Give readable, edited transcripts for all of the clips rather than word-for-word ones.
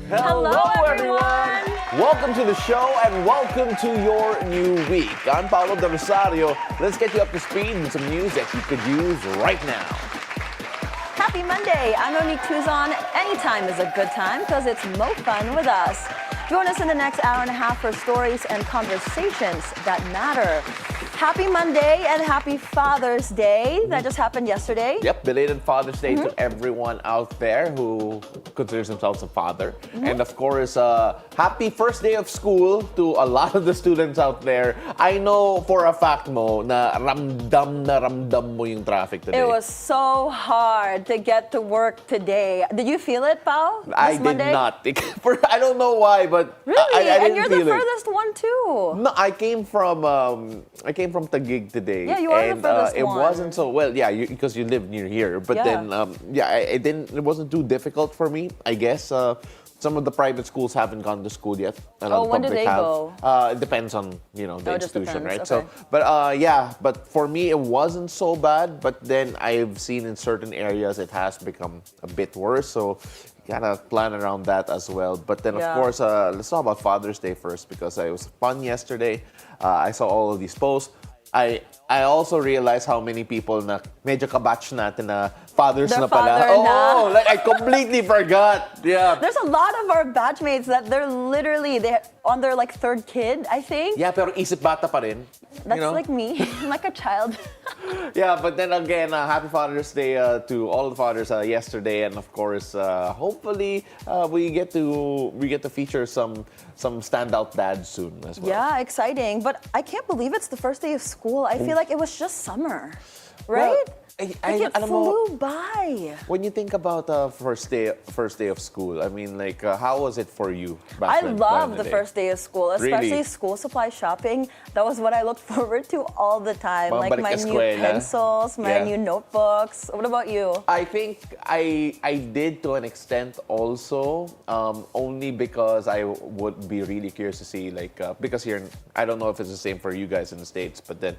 Hello, everyone! Welcome to the show and welcome to your new week. I'm Paolo del Rosario. Let's get you up to speed with some news that you could use right now. Happy Monday! I'm Monique Tuzon. Anytime is a good time because it's mo fun with us. Join us in the next hour and a half for stories and conversations that matter. Happy Monday and happy Father's Day. That just happened yesterday. Yep, belated Father's Day to everyone out there who considers themselves a father. And of course, happy first day of school to a lot of the students out there. I know for a fact mo na ramdam mo yung traffic today. It was so hard to get to work today. Did you feel it, Pao? I did not. I don't know why, but really? I and didn't you're the feel furthest one too. No, I came from Taguig today. Yeah, you are and, the furthest it one. wasn't so well. Yeah, because you live near here. But then, it didn't. It wasn't too difficult for me. I guess some of the private schools haven't gone to school yet. And when did they go? It depends on the institution, right? Okay. So, but for me it wasn't so bad. But then I've seen in certain areas it has become a bit worse. So. Gotta plan around that as well. But then, of course, let's talk about Father's Day first because it was fun yesterday. I saw all of these posts. I also realized how many people na medyo kabatch natin na fathers na pala. Oh, like I completely forgot. Yeah. There's a lot of our batchmates that they're on their like third kid, I think. Yeah, pero isip bata pa rin. That's like me. I'm like a child. Yeah, but then again, happy Father's Day to all the fathers yesterday, and of course, hopefully we get to feature some standout dads soon as well. Yeah, exciting. But I can't believe it's the first day of school. I feel like it was just summer, right? Well, it flew by. When you think about first day of school, I mean, like, how was it for you? I love the first day of school, especially Really? school supply shopping. That was what I looked forward to all the time. Like my new pencils, my new notebooks. What about you? I think I did to an extent also, only because I would be really curious to see, like, because here, I don't know if it's the same for you guys in the States, but then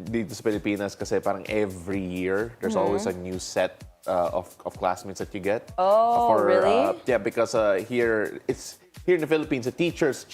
dito sa Pilipinas, kasi parang every year, there's always a new set of classmates that you get. Oh, really? Yeah, because here in the Philippines, the teachers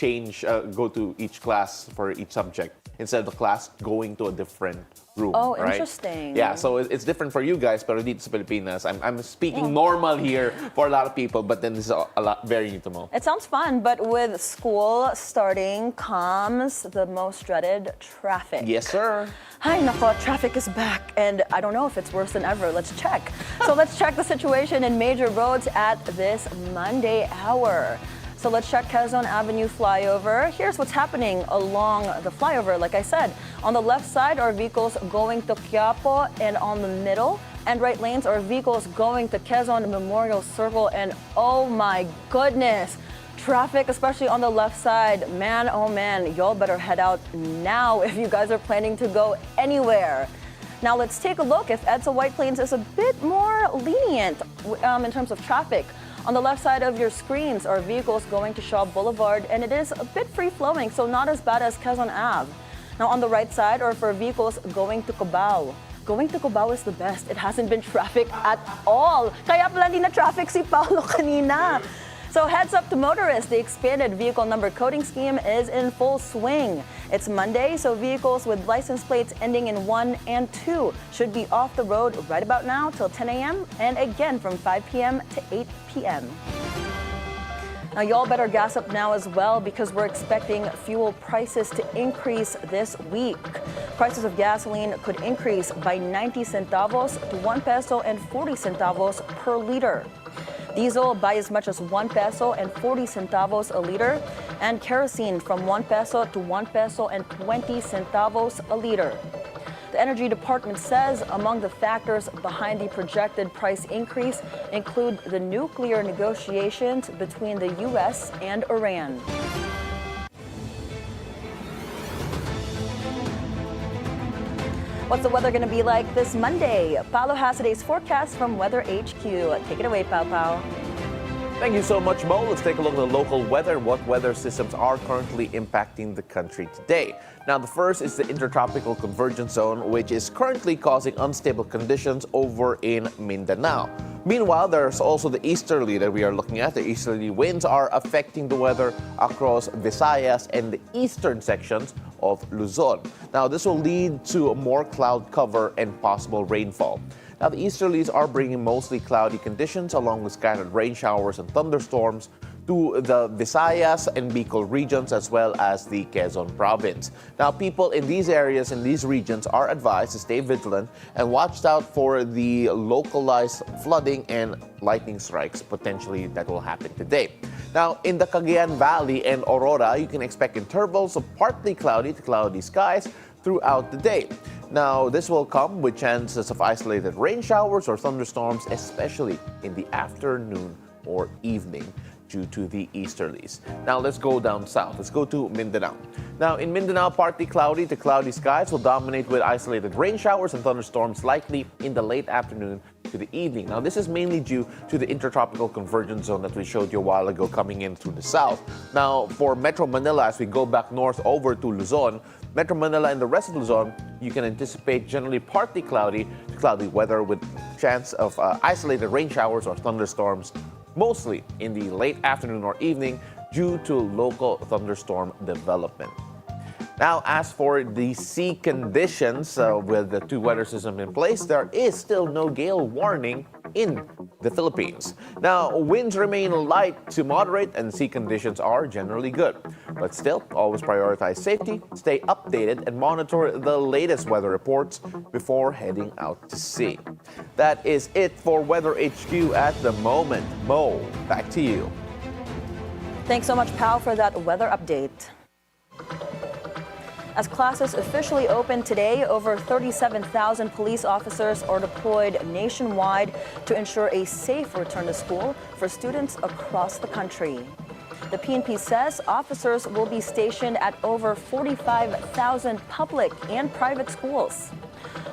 go to each class for each subject instead of the class going to a different room. Oh, right? interesting. Yeah, so it's different for you guys, pero dito sa Pilipinas, I'm speaking normal here for a lot of people, but then this is a lot very new to mo. It sounds fun, but with school starting comes the most dreaded traffic. Yes, sir. Hi, nako, traffic is back, and I don't know if it's worse than ever. Let's check. So let's check the situation in major roads at this Monday hour. So let's check Quezon Avenue flyover. Here's what's happening along the flyover. Like I said, on the left side are vehicles going to Quiapo, and on the middle and right lanes are vehicles going to Quezon Memorial Circle. And oh my goodness, traffic, especially on the left side. Man, oh man, y'all better head out now if you guys are planning to go anywhere. Now let's take a look if EDSA White Plains is a bit more lenient in terms of traffic. On the left side of your screens are vehicles going to Shaw Boulevard, and it is a bit free-flowing, so not as bad as Quezon Ave. Now on the right side are for vehicles going to Cubao. Going to Cubao is the best. It hasn't been traffic at all. Kaya pala di na traffic si Paolo kanina. So heads up to motorists, the expanded vehicle number coding scheme is in full swing. It's Monday, so vehicles with license plates ending in 1 and 2 should be off the road right about now till 10 a.m. and again from 5 p.m. to 8 p.m. Now y'all better gas up now as well because we're expecting fuel prices to increase this week. Prices of gasoline could increase by 90 centavos to 1 peso and 40 centavos per liter. Diesel by as much as 1 peso and 40 centavos a liter, and kerosene from 1 peso to 1 peso and 20 centavos a liter. The Energy Department says among the factors behind the projected price increase include the nuclear negotiations between the U.S. and Iran. What's the weather going to be like this Monday? Paolo has today's forecast from Weather HQ. Take it away, Pao Pao. Thank you so much, Mo. Let's take a look at the local weather and what weather systems are currently impacting the country today. Now, the first is the intertropical convergence zone, which is currently causing unstable conditions over in Mindanao. Meanwhile, there's also the easterly that we are looking at. The easterly winds are affecting the weather across Visayas and the eastern sections of Luzon. Now, this will lead to more cloud cover and possible rainfall. Now, the easterlies are bringing mostly cloudy conditions along with scattered rain showers and thunderstorms to the Visayas and Bicol regions as well as the Quezon province. Now, people in these areas and these regions are advised to stay vigilant and watch out for the localized flooding and lightning strikes potentially that will happen today. Now, in the Cagayan Valley and Aurora, you can expect intervals of partly cloudy to cloudy skies throughout the day. Now, this will come with chances of isolated rain showers or thunderstorms, especially in the afternoon or evening, due to the easterlies. Now let's go down south. Let's go to Mindanao. Now in Mindanao, partly cloudy to cloudy skies will dominate with isolated rain showers and thunderstorms likely in the late afternoon to the evening. Now this is mainly due to the intertropical convergence zone that we showed you a while ago coming in through the south. Now for Metro Manila, as we go back north over to Luzon, Metro Manila and the rest of Luzon, you can anticipate generally partly cloudy to cloudy weather with chance of isolated rain showers or thunderstorms mostly in the late afternoon or evening due to local thunderstorm development. Now, as for the sea conditions with the two weather systems in place, there is still no gale warning in the Philippines. Now, winds remain light to moderate and sea conditions are generally good. But still, always prioritize safety, stay updated, and monitor the latest weather reports before heading out to sea. That is it for Weather HQ at the moment. Mo, back to you. Thanks so much, Pao, for that weather update. As classes officially open today, over 37,000 police officers are deployed nationwide to ensure a safe return to school for students across the country. The PNP says officers will be stationed at over 45,000 public and private schools.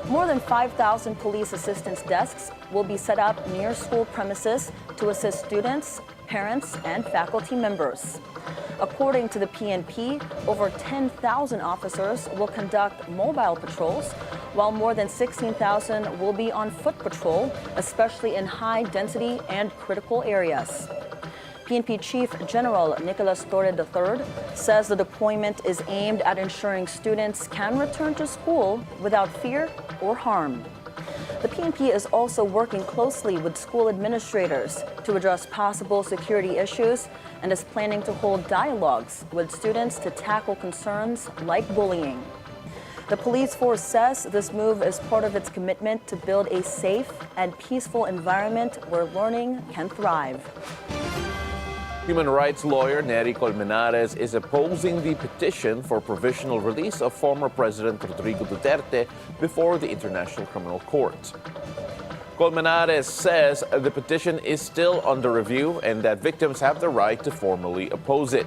More than 5,000 police assistance desks will be set up near school premises to assist students, parents, and faculty members. According to the PNP, over 10,000 officers will conduct mobile patrols, while more than 16,000 will be on foot patrol, especially in high-density and critical areas. PNP Chief General Nicolas Torre III says the deployment is aimed at ensuring students can return to school without fear or harm. The PNP is also working closely with school administrators to address possible security issues and is planning to hold dialogues with students to tackle concerns like bullying. The police force says this move is part of its commitment to build a safe and peaceful environment where learning can thrive. Human rights lawyer Nery Colmenares is opposing the petition for provisional release of former President Rodrigo Duterte before the International Criminal Court. Colmenares says the petition is still under review and that victims have the right to formally oppose it.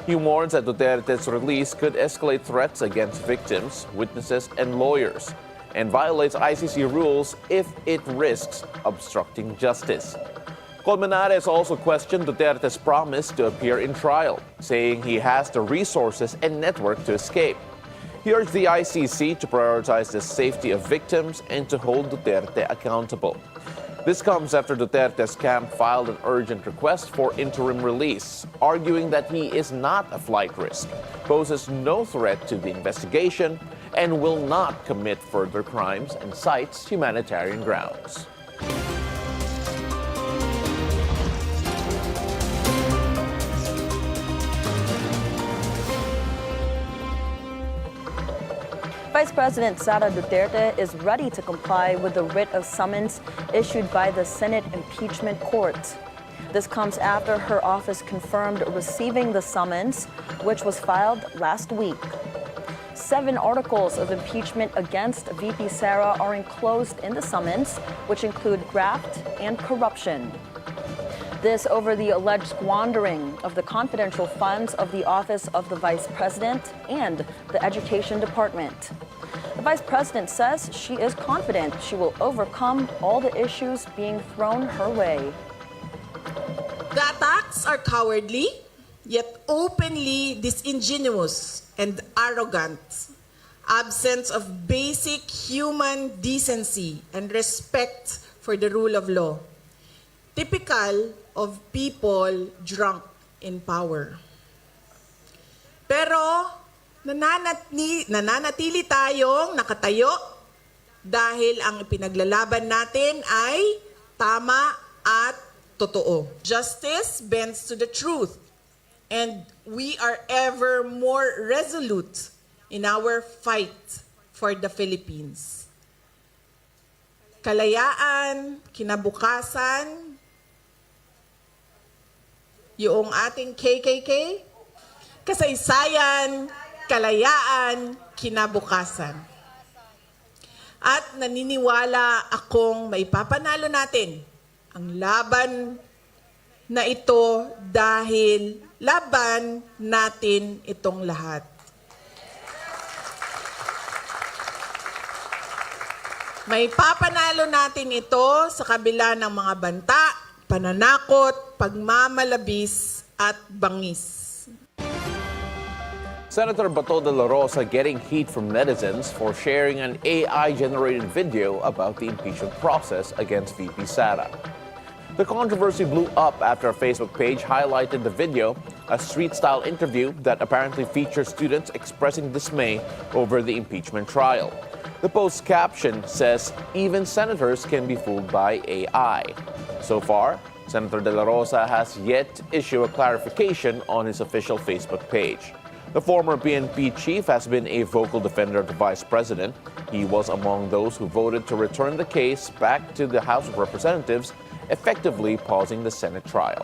He warns that Duterte's release could escalate threats against victims, witnesses, and lawyers, and violates ICC rules if it risks obstructing justice. Colmenares also questioned Duterte's promise to appear in trial, saying he has the resources and network to escape. He urged the ICC to prioritize the safety of victims and to hold Duterte accountable. This comes after Duterte's camp filed an urgent request for interim release, arguing that he is not a flight risk, poses no threat to the investigation, and will not commit further crimes and cites humanitarian grounds. Vice President Sara Duterte is ready to comply with the writ of summons issued by the Senate Impeachment Court. This comes after her office confirmed receiving the summons, which was filed last week. 7 articles of impeachment against VP Sara are enclosed in the summons, which include graft and corruption. This over the alleged squandering of the confidential funds of the Office of the Vice President and the Education Department. The Vice President says she is confident she will overcome all the issues being thrown her way. The attacks are cowardly, yet openly disingenuous and arrogant. Absence of basic human decency and respect for the rule of law. typical of people drunk in power. Pero nananatili tayong nakatayo dahil ang ipinaglalaban natin ay tama at totoo. Justice bends to the truth, and we are ever more resolute in our fight for the Philippines. Kalayaan, kinabukasan, yung ating KKK, kasaysayan, kalayaan, kinabukasan. At naniniwala akong maipapanalo natin ang laban na ito dahil laban natin itong lahat. Maipapanalo natin ito sa kabila ng mga banta, pananakot, pagmamalabis at bangis. Senator Paolo del Rosario getting heat from netizens for sharing an AI-generated video about the impeachment process against VP Sara. The controversy blew up after a Facebook page highlighted the video, a street-style interview that apparently features students expressing dismay over the impeachment trial. The post's caption says, "Even senators can be fooled by AI." So far, Senator De La Rosa has yet to issue a clarification on his official Facebook page. The former PNP chief has been a vocal defender of the vice president. He was among those who voted to return the case back to the House of Representatives, effectively pausing the Senate trial.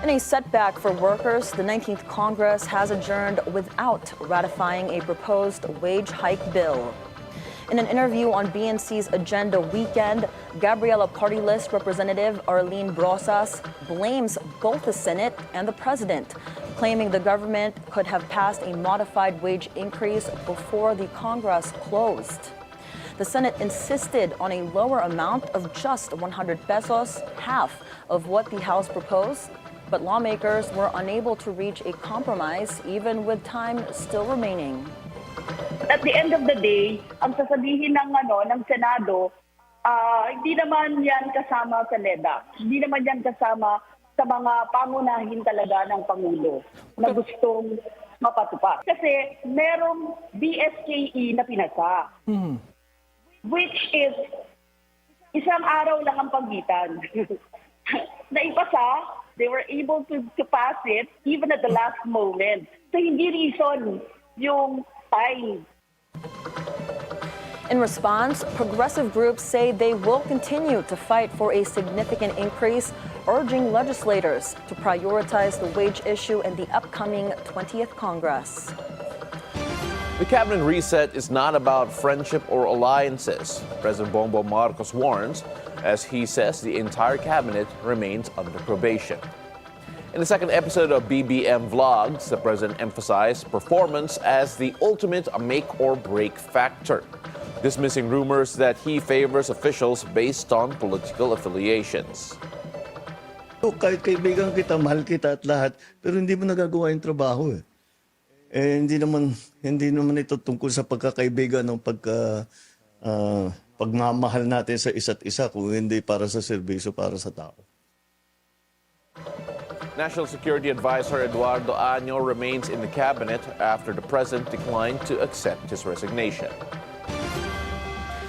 In a setback for workers, the 19th Congress has adjourned without ratifying a proposed wage hike bill. In an interview on BNC's Agenda Weekend, Gabriela Party List Representative Arlene Brosas blames both the Senate and the President, claiming the government could have passed a modified wage increase before the Congress closed. The Senate insisted on a lower amount of just 100 pesos, half of what the House proposed, but lawmakers were unable to reach a compromise even with time still remaining. At the end of the day, ang sasabihin ng Senado, hindi naman yan kasama sa LEDA. Hindi naman yan kasama sa mga pangunahin talaga ng Pangulo na gustong mapatupad. Kasi merong BSKE na pinasa, which is isang araw lang ang pagitan. Naipasa, they were able to pass it even at the last moment. So hindi reason yung time. In response, progressive groups say they will continue to fight for a significant increase, urging legislators to prioritize the wage issue in the upcoming 20th Congress. The cabinet reset is not about friendship or alliances, President Bongbong Marcos warns, as he says the entire cabinet remains under probation. In the second episode of BBM Vlogs, the president emphasized performance as the ultimate make-or-break factor, dismissing rumors that he favors officials based on political affiliations. Kahit kaibigan kita, mahal kita at lahat, pero hindi mo nagagawa yung trabaho eh. Hindi naman ito tungkol sa pagkakaibigan ng pagmamahal natin sa isa't isa kung hindi para sa serbisyo para sa tao. National Security Advisor Eduardo Año remains in the cabinet after the president declined to accept his resignation.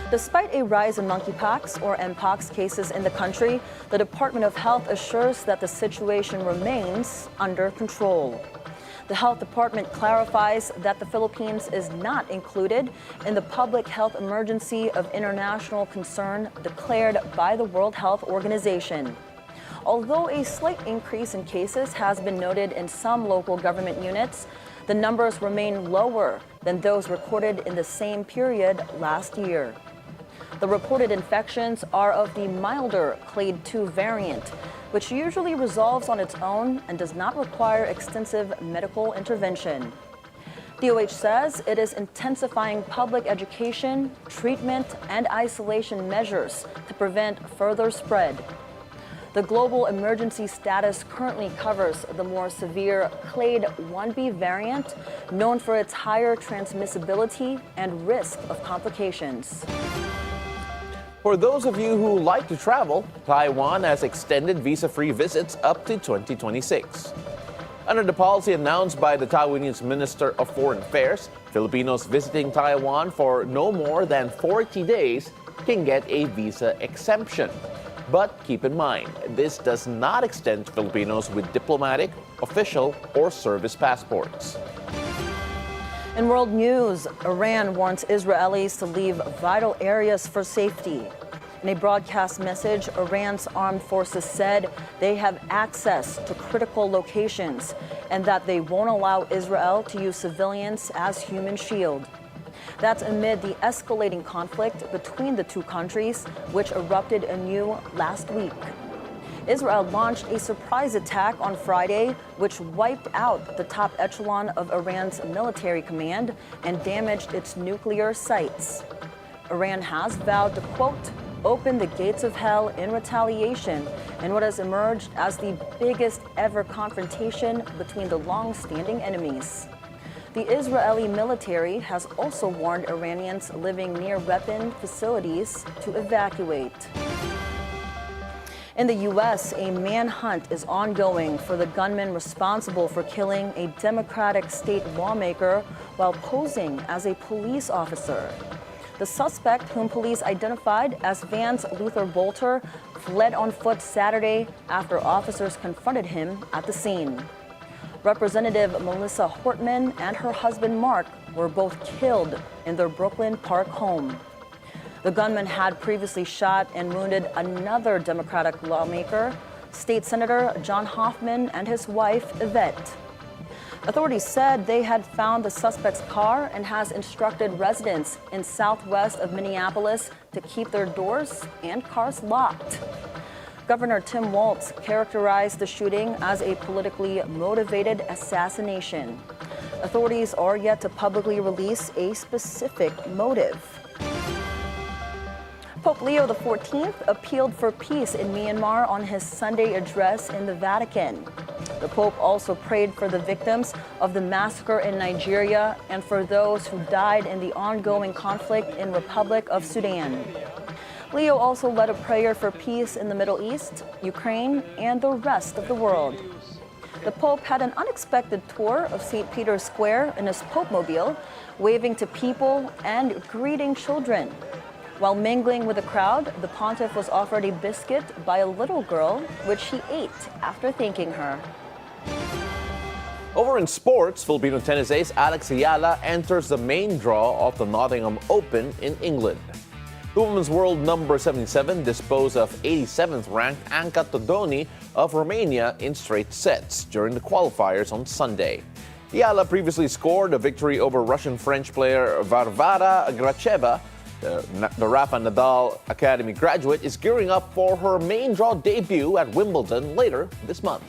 Despite a rise in monkeypox or Mpox cases in the country, the Department of Health assures that the situation remains under control. The Health Department clarifies that the Philippines is not included in the public health emergency of international concern declared by the World Health Organization. Although a slight increase in cases has been noted in some local government units, the numbers remain lower than those recorded in the same period last year. The reported infections are of the milder Clade 2 variant, which usually resolves on its own and does not require extensive medical intervention. DOH says it is intensifying public education, treatment, and isolation measures to prevent further spread. The global emergency status currently covers the more severe Clade 1b variant, known for its higher transmissibility and risk of complications. For those of you who like to travel, Taiwan has extended visa-free visits up to 2026. Under the policy announced by the Taiwanese Minister of Foreign Affairs, Filipinos visiting Taiwan for no more than 40 days can get a visa exemption. But keep in mind, this does not extend to Filipinos with diplomatic, official, or service passports. In world news, Iran warns Israelis to leave vital areas for safety. In a broadcast message, Iran's armed forces said they have access to critical locations and that they won't allow Israel to use civilians as human shield. That's amid the escalating conflict between the two countries, which erupted anew last week. Israel launched a surprise attack on Friday, which wiped out the top echelon of Iran's military command and damaged its nuclear sites. Iran has vowed to, quote, open the gates of hell in retaliation in what has emerged as the biggest ever confrontation between the long-standing enemies. The Israeli military has also warned Iranians living near weapon facilities to evacuate. In the U.S., a manhunt is ongoing for the gunman responsible for killing a Democratic state lawmaker while posing as a police officer. The suspect, whom police identified as Vance Luther Bolter, fled on foot Saturday after officers confronted him at the scene. Representative Melissa Hortman and her husband Mark were both killed in their Brooklyn Park home. The gunman had previously shot and wounded another Democratic lawmaker, State Senator John Hoffman, and his wife, Yvette. Authorities said they had found the suspect's car and has instructed residents in southwest of Minneapolis to keep their doors and cars locked. Governor Tim Walz characterized the shooting as a politically motivated assassination. Authorities are yet to publicly release a specific motive. Pope Leo XIV appealed for peace in Myanmar on his Sunday address in the Vatican. The Pope also prayed for the victims of the massacre in Nigeria and for those who died in the ongoing conflict in Republic of Sudan. Leo also led a prayer for peace in the Middle East, Ukraine, and the rest of the world. The Pope had an unexpected tour of St. Peter's Square in his Pope-mobile, waving to people and greeting children. While mingling with the crowd, the pontiff was offered a biscuit by a little girl, which he ate after thanking her. Over in sports, Filipino tennis ace Alex Ayala enters the main draw of the Nottingham Open in England. The women's world number 77 disposed of 87th ranked Anca Todoni of Romania in straight sets during the qualifiers on Sunday. Ayala previously scored a victory over Russian-French player Varvara Gracheva. The Rafa Nadal Academy graduate is gearing up for her main draw debut at Wimbledon later this month.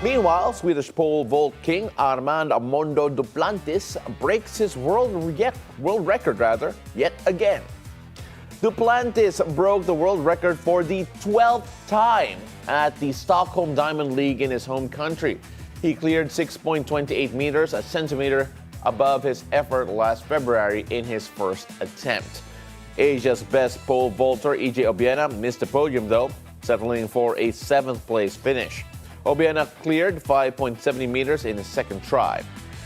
Meanwhile, Swedish pole vault king Armand Mondo Duplantis breaks his world record yet again. Duplantis broke the world record for the 12th time at the Stockholm Diamond League in his home country. He cleared 6.28 meters, a centimeter above his effort last February in his first attempt. Asia's best pole vaulter EJ Obiena missed the podium though, settling for a 7th place finish. Obiena cleared 5.70 meters in his second try.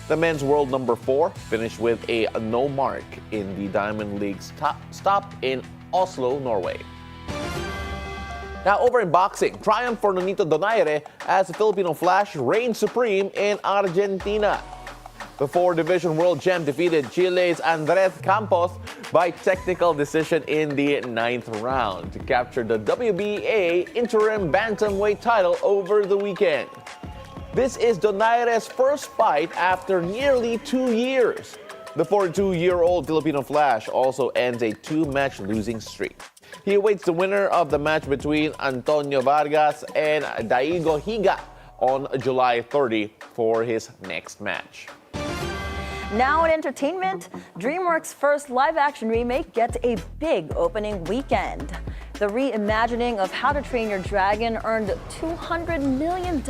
The men's world number 4 finished with a no mark in the Diamond League's stop in Oslo, Norway. Now over in boxing, triumph for Nonito Donaire as the Filipino Flash reigned supreme in Argentina. The 4-division world champ defeated Chile's Andres Campos by technical decision in the 9th round to capture the WBA interim bantamweight title over the weekend. This is Donaire's first fight after nearly 2 years. The 42-year-old Filipino Flash also ends a 2-match losing streak. He awaits the winner of the match between Antonio Vargas and Daigo Higa on July 30 for his next match. Now in entertainment, DreamWorks' first live-action remake gets a big opening weekend. The reimagining of How to Train Your Dragon earned $200 million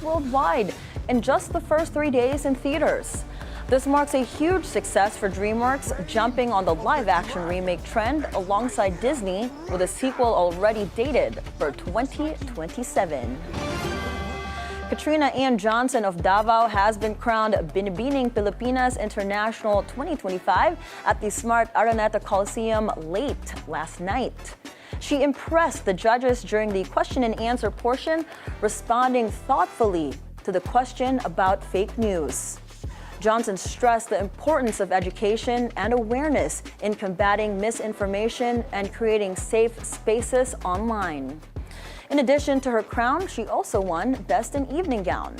worldwide in just the first 3 days in theaters. This marks a huge success for DreamWorks, jumping on the live-action remake trend alongside Disney with a sequel already dated for 2027. Katrina Ann Johnson of Davao has been crowned Binibining Pilipinas International 2025 at the Smart Araneta Coliseum late last night. She impressed the judges during the question and answer portion, responding thoughtfully to the question about fake news. Johnson stressed the importance of education and awareness in combating misinformation and creating safe spaces online. In addition to her crown, she also won Best in Evening Gown.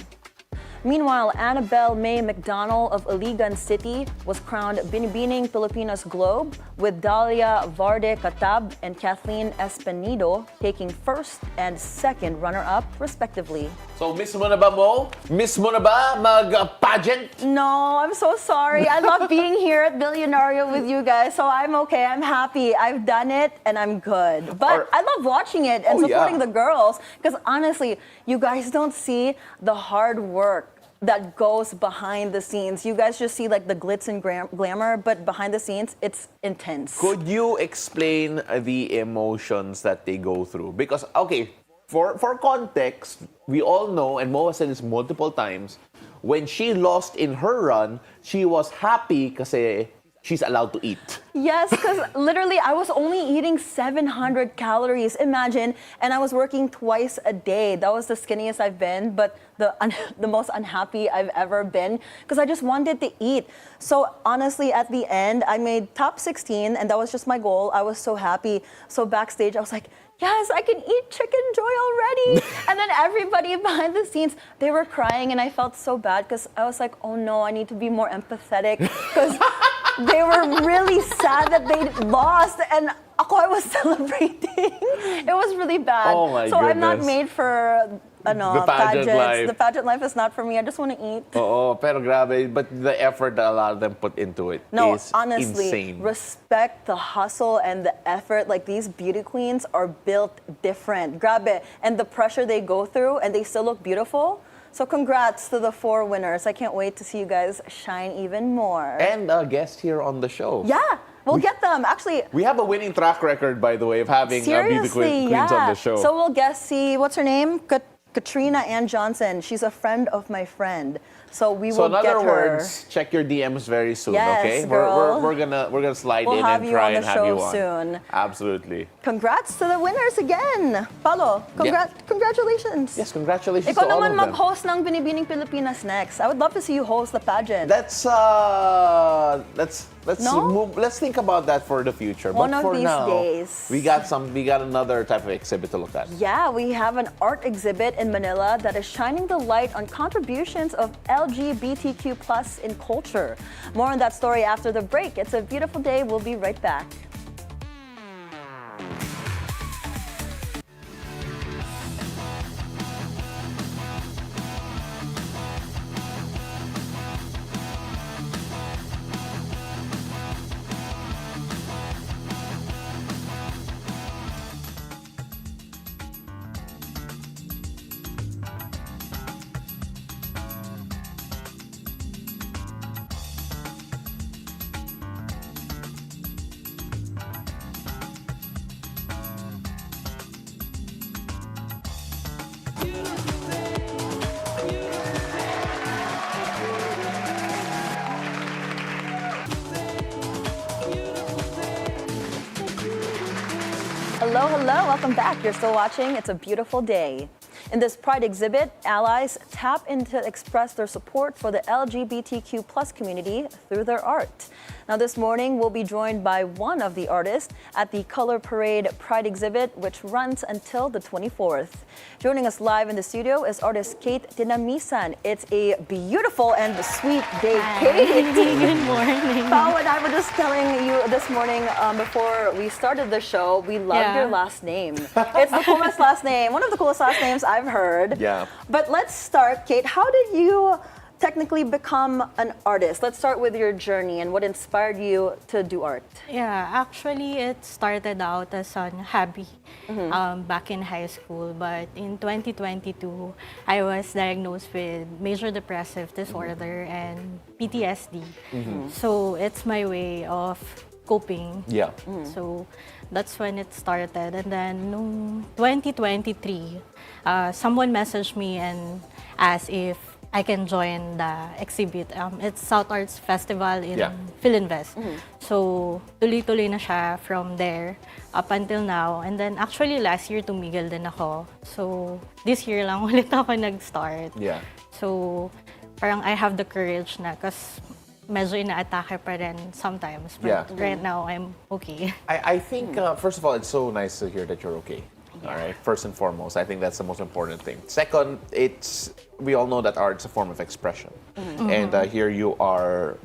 Meanwhile, Annabelle May McDonald of Iligan City was crowned Binibining Pilipinas Globe, with Dalia Varde Catab and Kathleen Espenido taking first and second runner-up, respectively. So, miss mo na ba mo? Miss mo na ba mag-pageant? No, I'm so sorry. I love being here at Bilyonaryo with you guys, so I'm okay. I'm happy. I've done it, and I'm good. But I love watching it and supporting the girls, because honestly, you guys don't see the hard work that goes behind the scenes. You guys just see like the glitz and glamour, but behind the scenes, it's intense. Could you explain the emotions that they go through? Because, okay, for context, we all know, and Mo has said this multiple times, when she lost in her run, she was happy kasi she's allowed to eat. Yes, because literally I was only eating 700 calories, imagine, and I was working twice a day. That was the skinniest I've been, but the most unhappy I've ever been, because I just wanted to eat. So honestly, at the end, I made top 16, and that was just my goal. I was so happy. So backstage, I was like, yes, I can eat chicken joy already. And then everybody behind the scenes, they were crying, and I felt so bad because I was like, oh no, I need to be more empathetic, because they were really sad that they lost, and I was celebrating. It was really bad. Oh my so goodness. I'm not made for the pageant life. The pageant life is not for me. I just want to eat. Oo, pero grabe. But the effort that a lot of them put into it is honestly, insane. Respect the hustle and the effort. Like, these beauty queens are built different. Grabe. And the pressure they go through, and they still look beautiful. So congrats to the 4 winners. I can't wait to see you guys shine even more. And a guest here on the show. Yeah, we'll get them. Actually, we have a winning track record, by the way, of having beauty queens on the show. So we'll see, what's her name? Katrina Ann Johnson. She's a friend of my friend. So we will get her. So in other words, check your DMs very soon, yes, okay? Girl. We're gonna slide in and try and have you on. Soon. Absolutely. Congrats to the winners again. Paolo, congratulations. Yes, congratulations Ikaw to all naman of them. mag-host ng Binibining Pilipinas next. I would love to see you host the pageant. Let's think about that for the future. One but of for these now, days. we got another type of exhibit to look at. Yeah, we have an art exhibit in Manila that is shining the light on contributions of LGBTQ+ in culture. More on that story after the break. It's a beautiful day. We'll be right back. Hello, welcome back. You're still watching It's a Beautiful Day. In this Pride exhibit, allies tap in to express their support for the LGBTQ+ community through their art. Now, this morning, we'll be joined by one of the artists at the Color Parade Pride exhibit, which runs until the 24th. Joining us live in the studio is artist Kate Tinamisan. It's a beautiful and sweet day, Kate. Good morning. Paolo and I were just telling you this morning before we started the show, we love your last name. It's the coolest last name, one of the coolest last names I've heard. Yeah. But let's start, Kate. How did you technically become an artist? Let's start with your journey and what inspired you to do art. Yeah, actually, it started out as a hobby back in high school. But in 2022, I was diagnosed with major depressive disorder and PTSD. So it's my way of coping. Yeah. So that's when it started. And then noong 2023, someone messaged me and asked if I can join the exhibit. It's South Arts Festival in Yeah. Philinvest. So, tuloy-tuloy na siya from there up until now. And then, actually, last year, tumigil din ako. So, this year lang ulit ako nag-start. Yeah. So, parang I have the courage na kasi medyo ina-atake pa rin sometimes. But Yeah. right now, I'm okay. I think, first of all, it's so nice to hear that you're okay. All right, first and foremost, I think that's the most important thing. Second, we all know that art's a form of expression. And here you are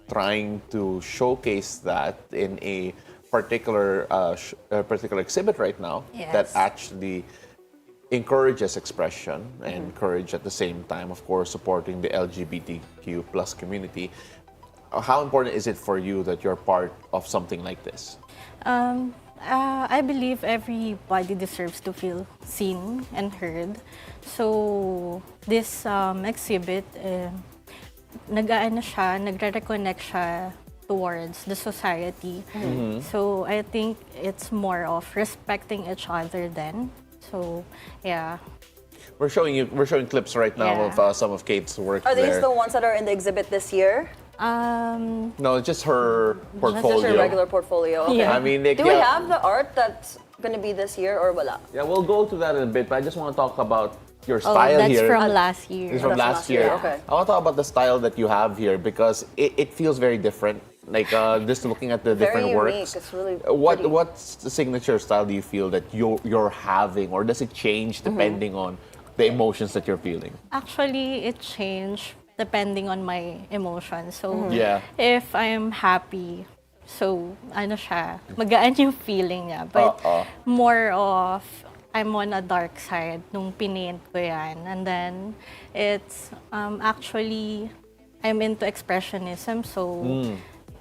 trying to showcase that in a particular exhibit right now that Yes. actually encourages expression and courage at the same time, of course, supporting the LGBTQ plus community. How important is it for you that you're part of something like this? I believe everybody deserves to feel seen and heard. So, this exhibit, nagre-reconnect siya towards the society. So, I think it's more of respecting each other then. So, yeah. We're showing clips right now Yeah. of some of Kate's work Are these there. the ones that are in the exhibit this year? No, just her Just portfolio. your regular portfolio. Okay. Yeah. I mean, Do we have the art that's going to be this year or wala? Yeah, we'll go to that in a bit, but I just want to talk about your Oh, style that's here. from last year. It's from That's last year. Okay. I want to talk about the style that you have here because it feels very different. Like just looking at the different Very unique. works. It's really pretty. What's the signature style do you feel that you're having, or does it change depending on the emotions that you're feeling? Actually, it changed depending on my emotions. So, Yeah. if I'm happy, so, magaan yung feeling niya. But more of, I'm on a dark side nung pinaint ko yan. And then, it's actually, I'm into expressionism. So,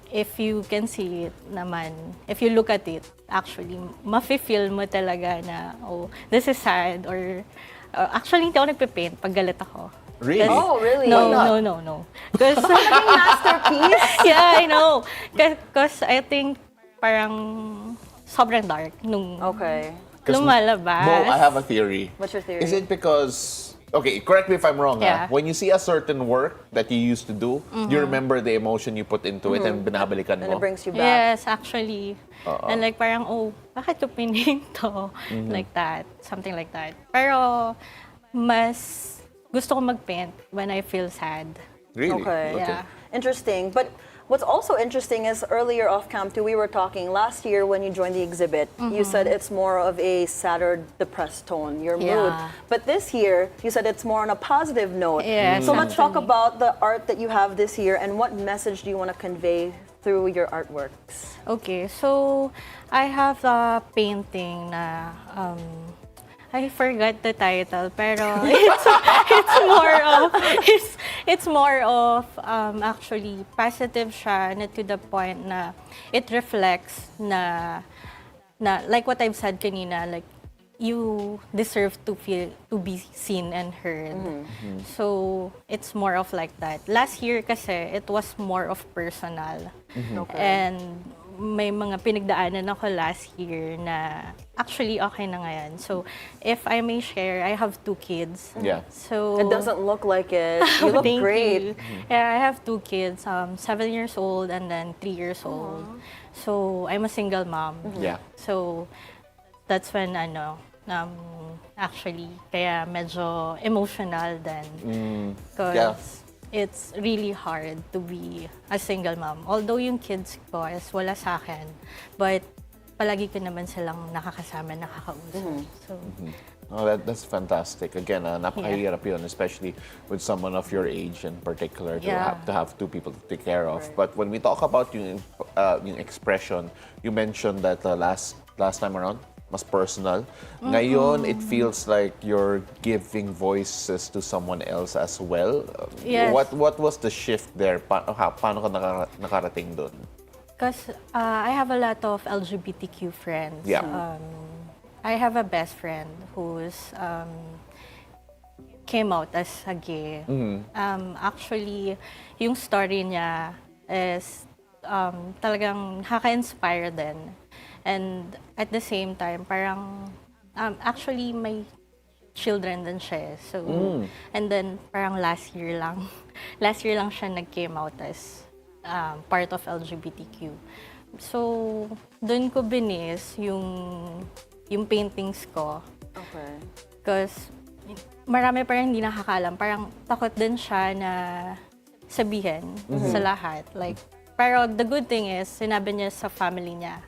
if you can see it naman, if you look at it, actually, mafe-feel mo talaga na, oh, this is sad. Or, actually, hindi ako nagpe-paint pag galit ako. Really? Oh, really? No, Why not? no. Because Masterpiece? yeah, I know. Because I think parang sobrang dark nung Okay. lumalabas. Mo, I have a theory. What's your theory? Is it because, okay, correct me if I'm wrong, Yeah. when you see a certain work that you used to do, you remember the emotion you put into it and binabalikan And mo? it brings you back. Yes, actually. And like parang, oh, bakit ko pining to? Like that. Something like that. Pero mas gusto ko mag-paint when I feel sad. Really? Okay. Yeah. Interesting. But what's also interesting is earlier off cam too, we were talking last year when you joined the exhibit, you said it's more of a sadder, depressed tone, your mood. Yeah. But this year, you said it's more on a positive note. Yes, So let's talk actually. about the art that you have this year and what message do you want to convey through your artworks? Okay, so I have a painting na I forgot the title, pero it's more of actually positive siya na to the point na it reflects na like what I've said kanina, like you deserve to be seen and heard. So it's more of like that. Last year kasi it was more of personal. Okay. And may mga pinagdaanan ako last year na actually okay na ngayon. So, if I may share, I have 2 kids. Yeah. So, It doesn't look like it. You look thank great. you. Yeah, I have 2 kids, 7 years old and then 3 years old. So, I'm a single mom. Yeah. So, that's when actually, kaya medyo emotional then. Because Yeah. it's really hard to be a single mom. Although yung kids ko is wala sa akin, but palagi ko naman silang nakakasama, nakakausap. So, Oh, that's fantastic. Again, napakahirap yun, especially with someone of your age in particular, to Yeah. have 2 people to take care of. But when we talk about yung expression, you mentioned that last time around, mas personal. Ngayon, it feels like you're giving voices to someone else as well. Yes. What was the shift there? Paano ka nakarating doon? Because I have a lot of LGBTQ friends. Yeah. I have a best friend who's came out as a gay. Actually, yung story niya is talagang nakaka-inspire din. And at the same time, parang actually may children din siya. So, and then parang last year lang siya nag-came out as part of LGBTQ. So, doon ko binis yung paintings ko. Okay. Because marami parang hindi nakakalam. Parang takot din siya na sabihin sa lahat. Like, pero the good thing is, sinabi niya sa family niya.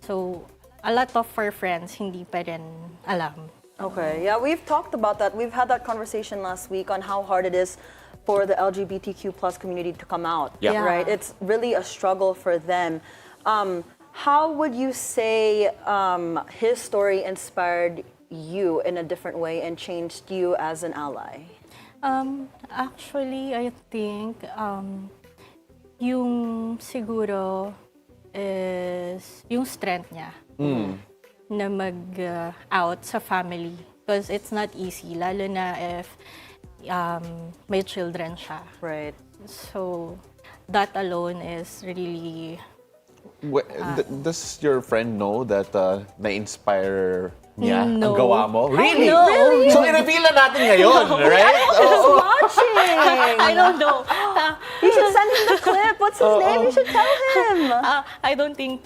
So, a lot of our friends hindi pa rin alam. Okay, yeah, we've talked about that. We've had that conversation last week on how hard it is for the LGBTQ plus community to come out, Yeah. right? It's really a struggle for them. How would you say his story inspired you in a different way and changed you as an ally? Actually, I think yung siguro is yung strength niya na mag-out sa family. Because it's not easy, lalo na if may children siya. Right. So, that alone is really... Does your friend know that na-inspire niya ang No. gawa mo? Really? No. Really? So, i-reveal na natin ngayon, right? He's watching! I don't know. You should send him the clip. What's his name? You should tell him. I don't think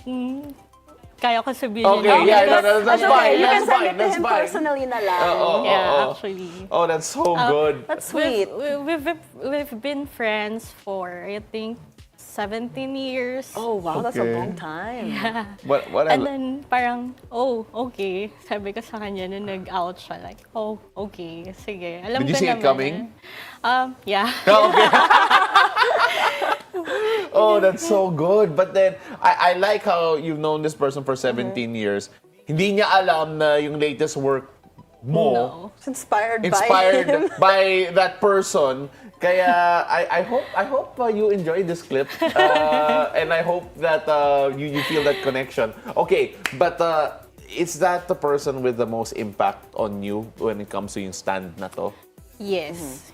kaya ko sabihin. Okay, yeah, that's Okay, fine. you can That's send fine. it to That's him fine. personally na lang. Yeah, actually. Oh, that's so good. That's sweet. We've been friends for, I think, 17 years. Oh, wow, that's a Okay. long time. What And then parang, oh, okay. Sabi ko sa kanya nung nag-out siya, like, oh, okay, sige. Alam Did you ko see it naman. coming? Yeah. Okay. Oh, that's so good. But then, I like how you've known this person for 17 years. Hindi niya alam na yung latest work mo No. It's inspired by him. inspired by that person. Kaya I hope you enjoy this clip and I hope that you feel that connection. Okay, but is that the person with the most impact on you when it comes to yung stand na to? Yes.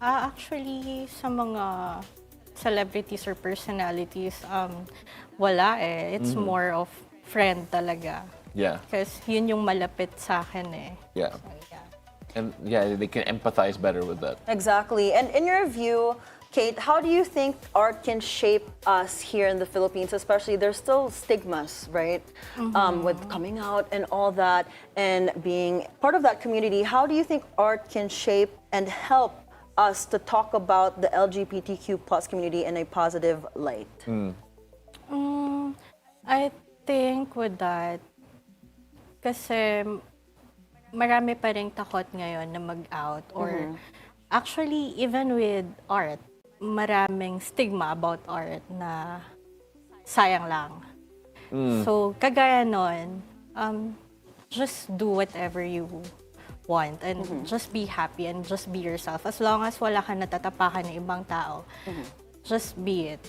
Actually, sa mga celebrities or personalities, wala eh. It's more of friend talaga. Yeah, Kasi yun yung malapit sa akin eh. yeah. So, yeah. And yeah, they can empathize better with that. Exactly. And in your view, Kate, how do you think art can shape us here in the Philippines? Especially, there's still stigmas, right? With coming out and all that, and being part of that community. How do you think art can shape and help us to talk about the LGBTQ plus community in a positive light? I think with that, kasi marami pa ring takot ngayon na mag-out or actually even with art, maraming stigma about art na sayang lang. So kagaya nun, just do whatever you want and just be happy and just be yourself. As long as wala ka natatapakan ng ibang tao, just be it.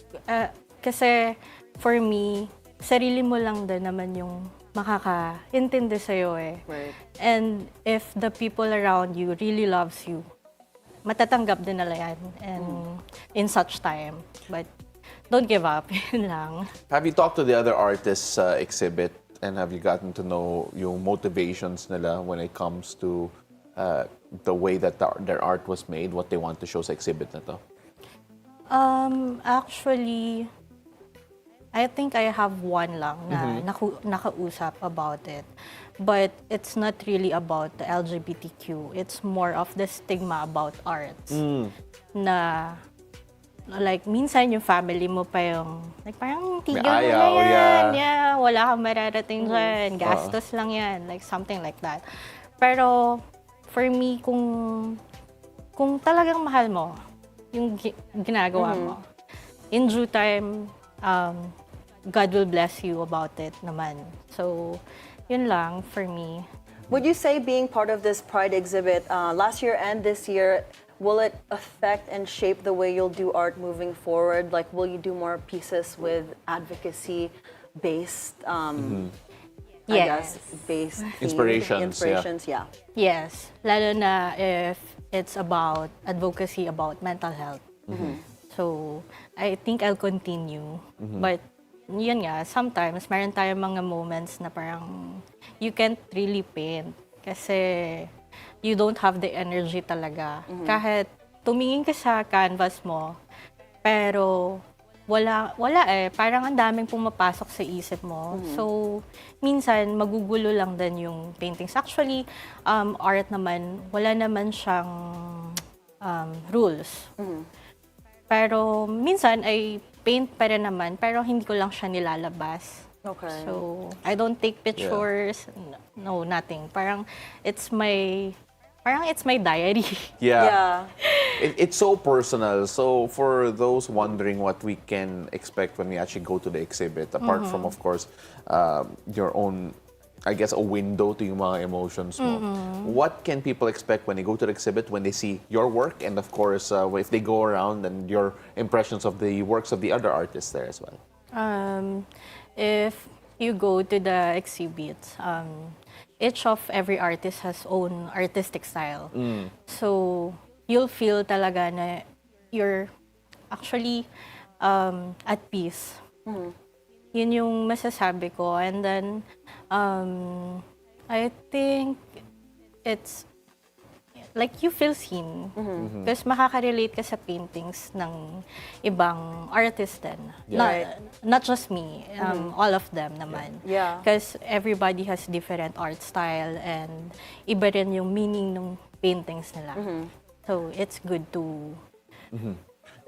Kasi for me, sarili mo lang din naman yung makaka-intindi sa'yo eh. Right. And if the people around you really loves you, matatanggap din nila yan and in such time. But don't give up. Yun lang. Have you talked to the other artists exhibit and have you gotten to know yung motivations nila when it comes to the way that their art was made, what they want to show sa exhibit na to? Actually, I think I have one lang na nakausap about it. But it's not really about the LGBTQ. It's more of the stigma about arts. Na, like, minsan yung family mo pa yung, like, parang tigil mo na ayaw, yan. Yeah, wala kang mararating dyan. Gastos lang yan. Like, something like that. Pero, for me, kung talagang mahal mo yung ginagawa mo, in due time, God will bless you about it naman. So, yun lang for me. Would you say being part of this Pride exhibit last year and this year, will it affect and shape the way you'll do art moving forward? Like, will you do more pieces with advocacy-based, I guess, based Inspirations, yeah. Yes, lalo na if it's about advocacy about mental health. So, I think I'll continue. But, yun nga, sometimes, meron tayong mga moments na parang you can't really paint kasi you don't have the energy talaga. Kahit tumingin ka sa canvas mo, pero wala parang ang daming pumapasok sa isip mo. So, minsan, magugulo lang din yung paintings. Actually, art naman, wala naman siyang rules. Pero minsan ay paint pa rin naman, pero hindi ko lang siya nilalabas. Okay. So, I don't take pictures. No, nothing. Parang it's my diary. Yeah. It's so personal. So for those wondering what we can expect when we actually go to the exhibit, apart from, of course, your own, I guess, a window to yung mga emotions mo, what can people expect when they go to the exhibit, when they see your work, and of course, if they go around and your impressions of the works of the other artists there as well? If you go to the exhibits, each of every artist has own artistic style. So, you'll feel talaga na you're actually at peace. Yun yung masasabi ko. And then, I think it's like you feel seen. Because makaka-relate ka sa paintings ng ibang artist din. Not just me, all of them naman. Yeah. Because everybody has different art style and iba rin yung meaning ng paintings nila. So it's good to...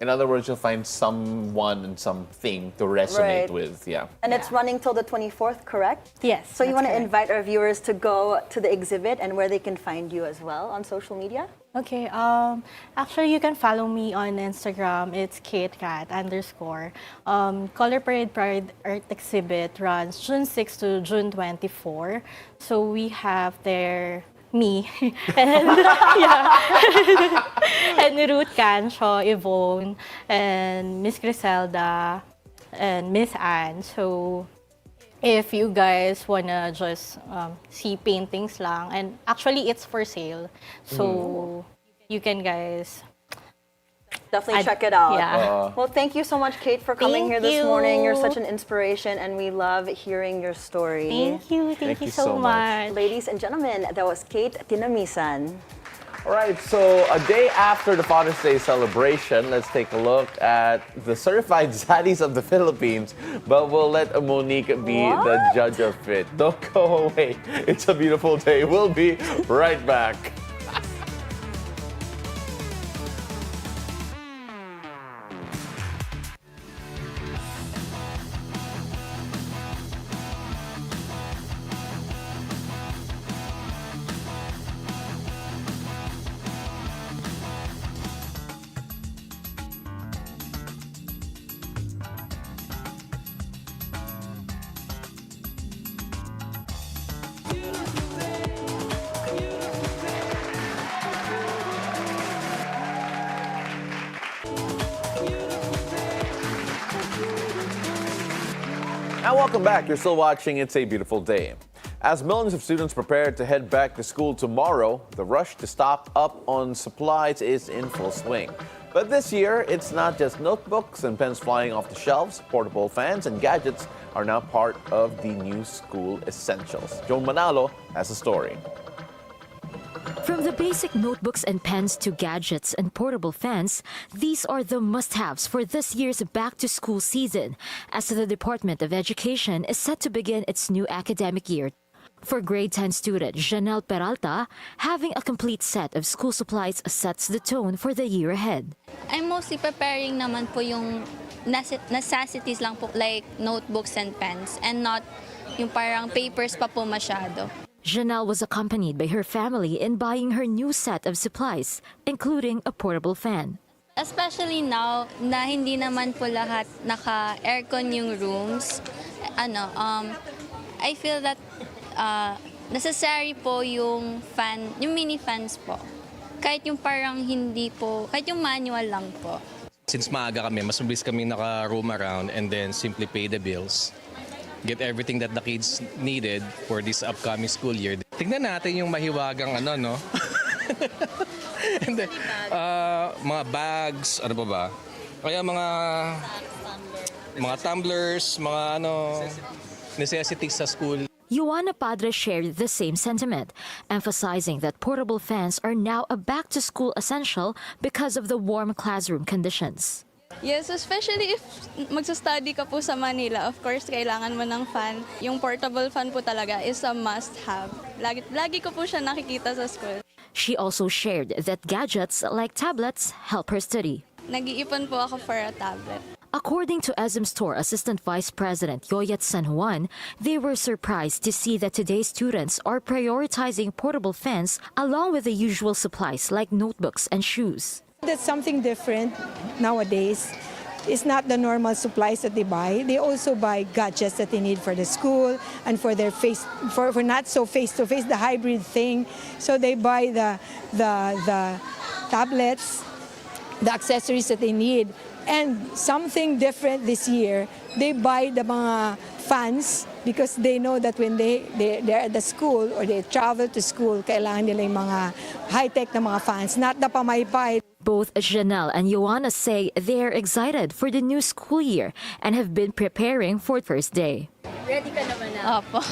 In other words, you'll find someone and something to resonate with. Yeah. And it's running till the 24th, correct? Yes. So you want to that's correct. invite our viewers to go to the exhibit and where they can find you as well on social media? Okay, actually you can follow me on Instagram. It's KateCat_. Color Parade Pride Art Exhibit runs June 6 to June 24. So we have there me and and Ruth Cancho, Yvonne, and Miss Griselda, and Miss Anne. So if you guys wanna just see paintings lang, and actually it's for sale, so you can guys Definitely check it out. Yeah. Well, thank you so much, Kate, for coming Thank here this morning. You're you. such an inspiration, and we love hearing your story. Thank you you so so much. much. Ladies and gentlemen, that was Kate Tinamisan. All right, so a day after the Father's Day celebration, let's take a look at the certified zaddies of the Philippines. But we'll let Monique be the judge of it. Don't go away. It's a beautiful day. We'll be right back. And welcome back. You're still watching It's a Beautiful Day. As millions of students prepare to head back to school tomorrow, the rush to stock up on supplies is in full swing. But this year, it's not just notebooks and pens flying off the shelves. Portable fans and gadgets are now part of the new school essentials. Joan Manalo has a story. From the basic notebooks and pens to gadgets and portable fans, these are the must-haves for this year's back-to-school season, as the Department of Education is set to begin its new academic year. For grade 10 student Janelle Peralta, having a complete set of school supplies sets the tone for the year ahead. I'm mostly preparing naman po yung necessities lang po, like notebooks and pens, and not yung parang papers pa po masyado. Janelle was accompanied by her family in buying her new set of supplies, including a portable fan. Especially now na hindi naman po lahat naka-aircon yung rooms, I feel that necessary po yung mini fans po. Kahit yung parang hindi po, kahit yung manual lang po. Since maaga kami, mas mabilis kami naka-roam around and then simply pay the bills. Get everything that the kids needed for this upcoming school year. Tignan natin yung mahiwagang no? And then, mga bags, ano pa ba? Kaya mga tumblers, mga necessities sa school. Ioana Padre shared the same sentiment, emphasizing that portable fans are now a back-to-school essential because of the warm classroom conditions. Yes, especially if magsa-study ka po sa Manila, of course, kailangan mo ng fan. Yung portable fan po talaga is a must-have. Lagi ko po siya nakikita sa school. She also shared that gadgets like tablets help her study. Nag-iipon po ako for a tablet. According to SM Store Assistant Vice President Yoyet San Juan, they were surprised to see that today's students are prioritizing portable fans along with the usual supplies like notebooks and shoes. That's something different nowadays. It's not the normal supplies that they buy. They also buy gadgets that they need for the school and for their for not so face-to-face, the hybrid thing. So they buy the tablets, the accessories that they need. And something different this year, they buy the mga fans because they know that when they're at the school or they travel to school, kailangan nila yung mga high-tech na mga fans, not the pamaypay. Both Janelle and Ioana say they're excited for the new school year and have been preparing for first day. Ready ka naman na? Opo.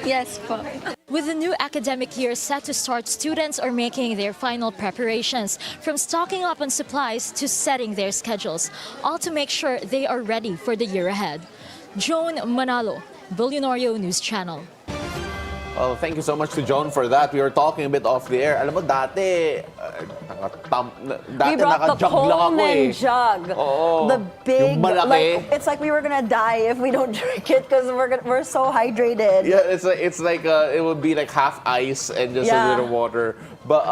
Yes po. With the new academic year set to start, students are making their final preparations, from stocking up on supplies to setting their schedules, all to make sure they are ready for the year ahead. Joan Manalo, Bilyonaryo News Channel. Oh, thank you so much to Joan for that. We were talking a bit off the air. Alam mo, dati we brought the naka-jug lang ako Pullman jug. Oo. The big, Yung malaki. like, it's like we were gonna die if we don't drink it because we're so hydrated. Yeah, it's like it would be like half ice and just a little water. But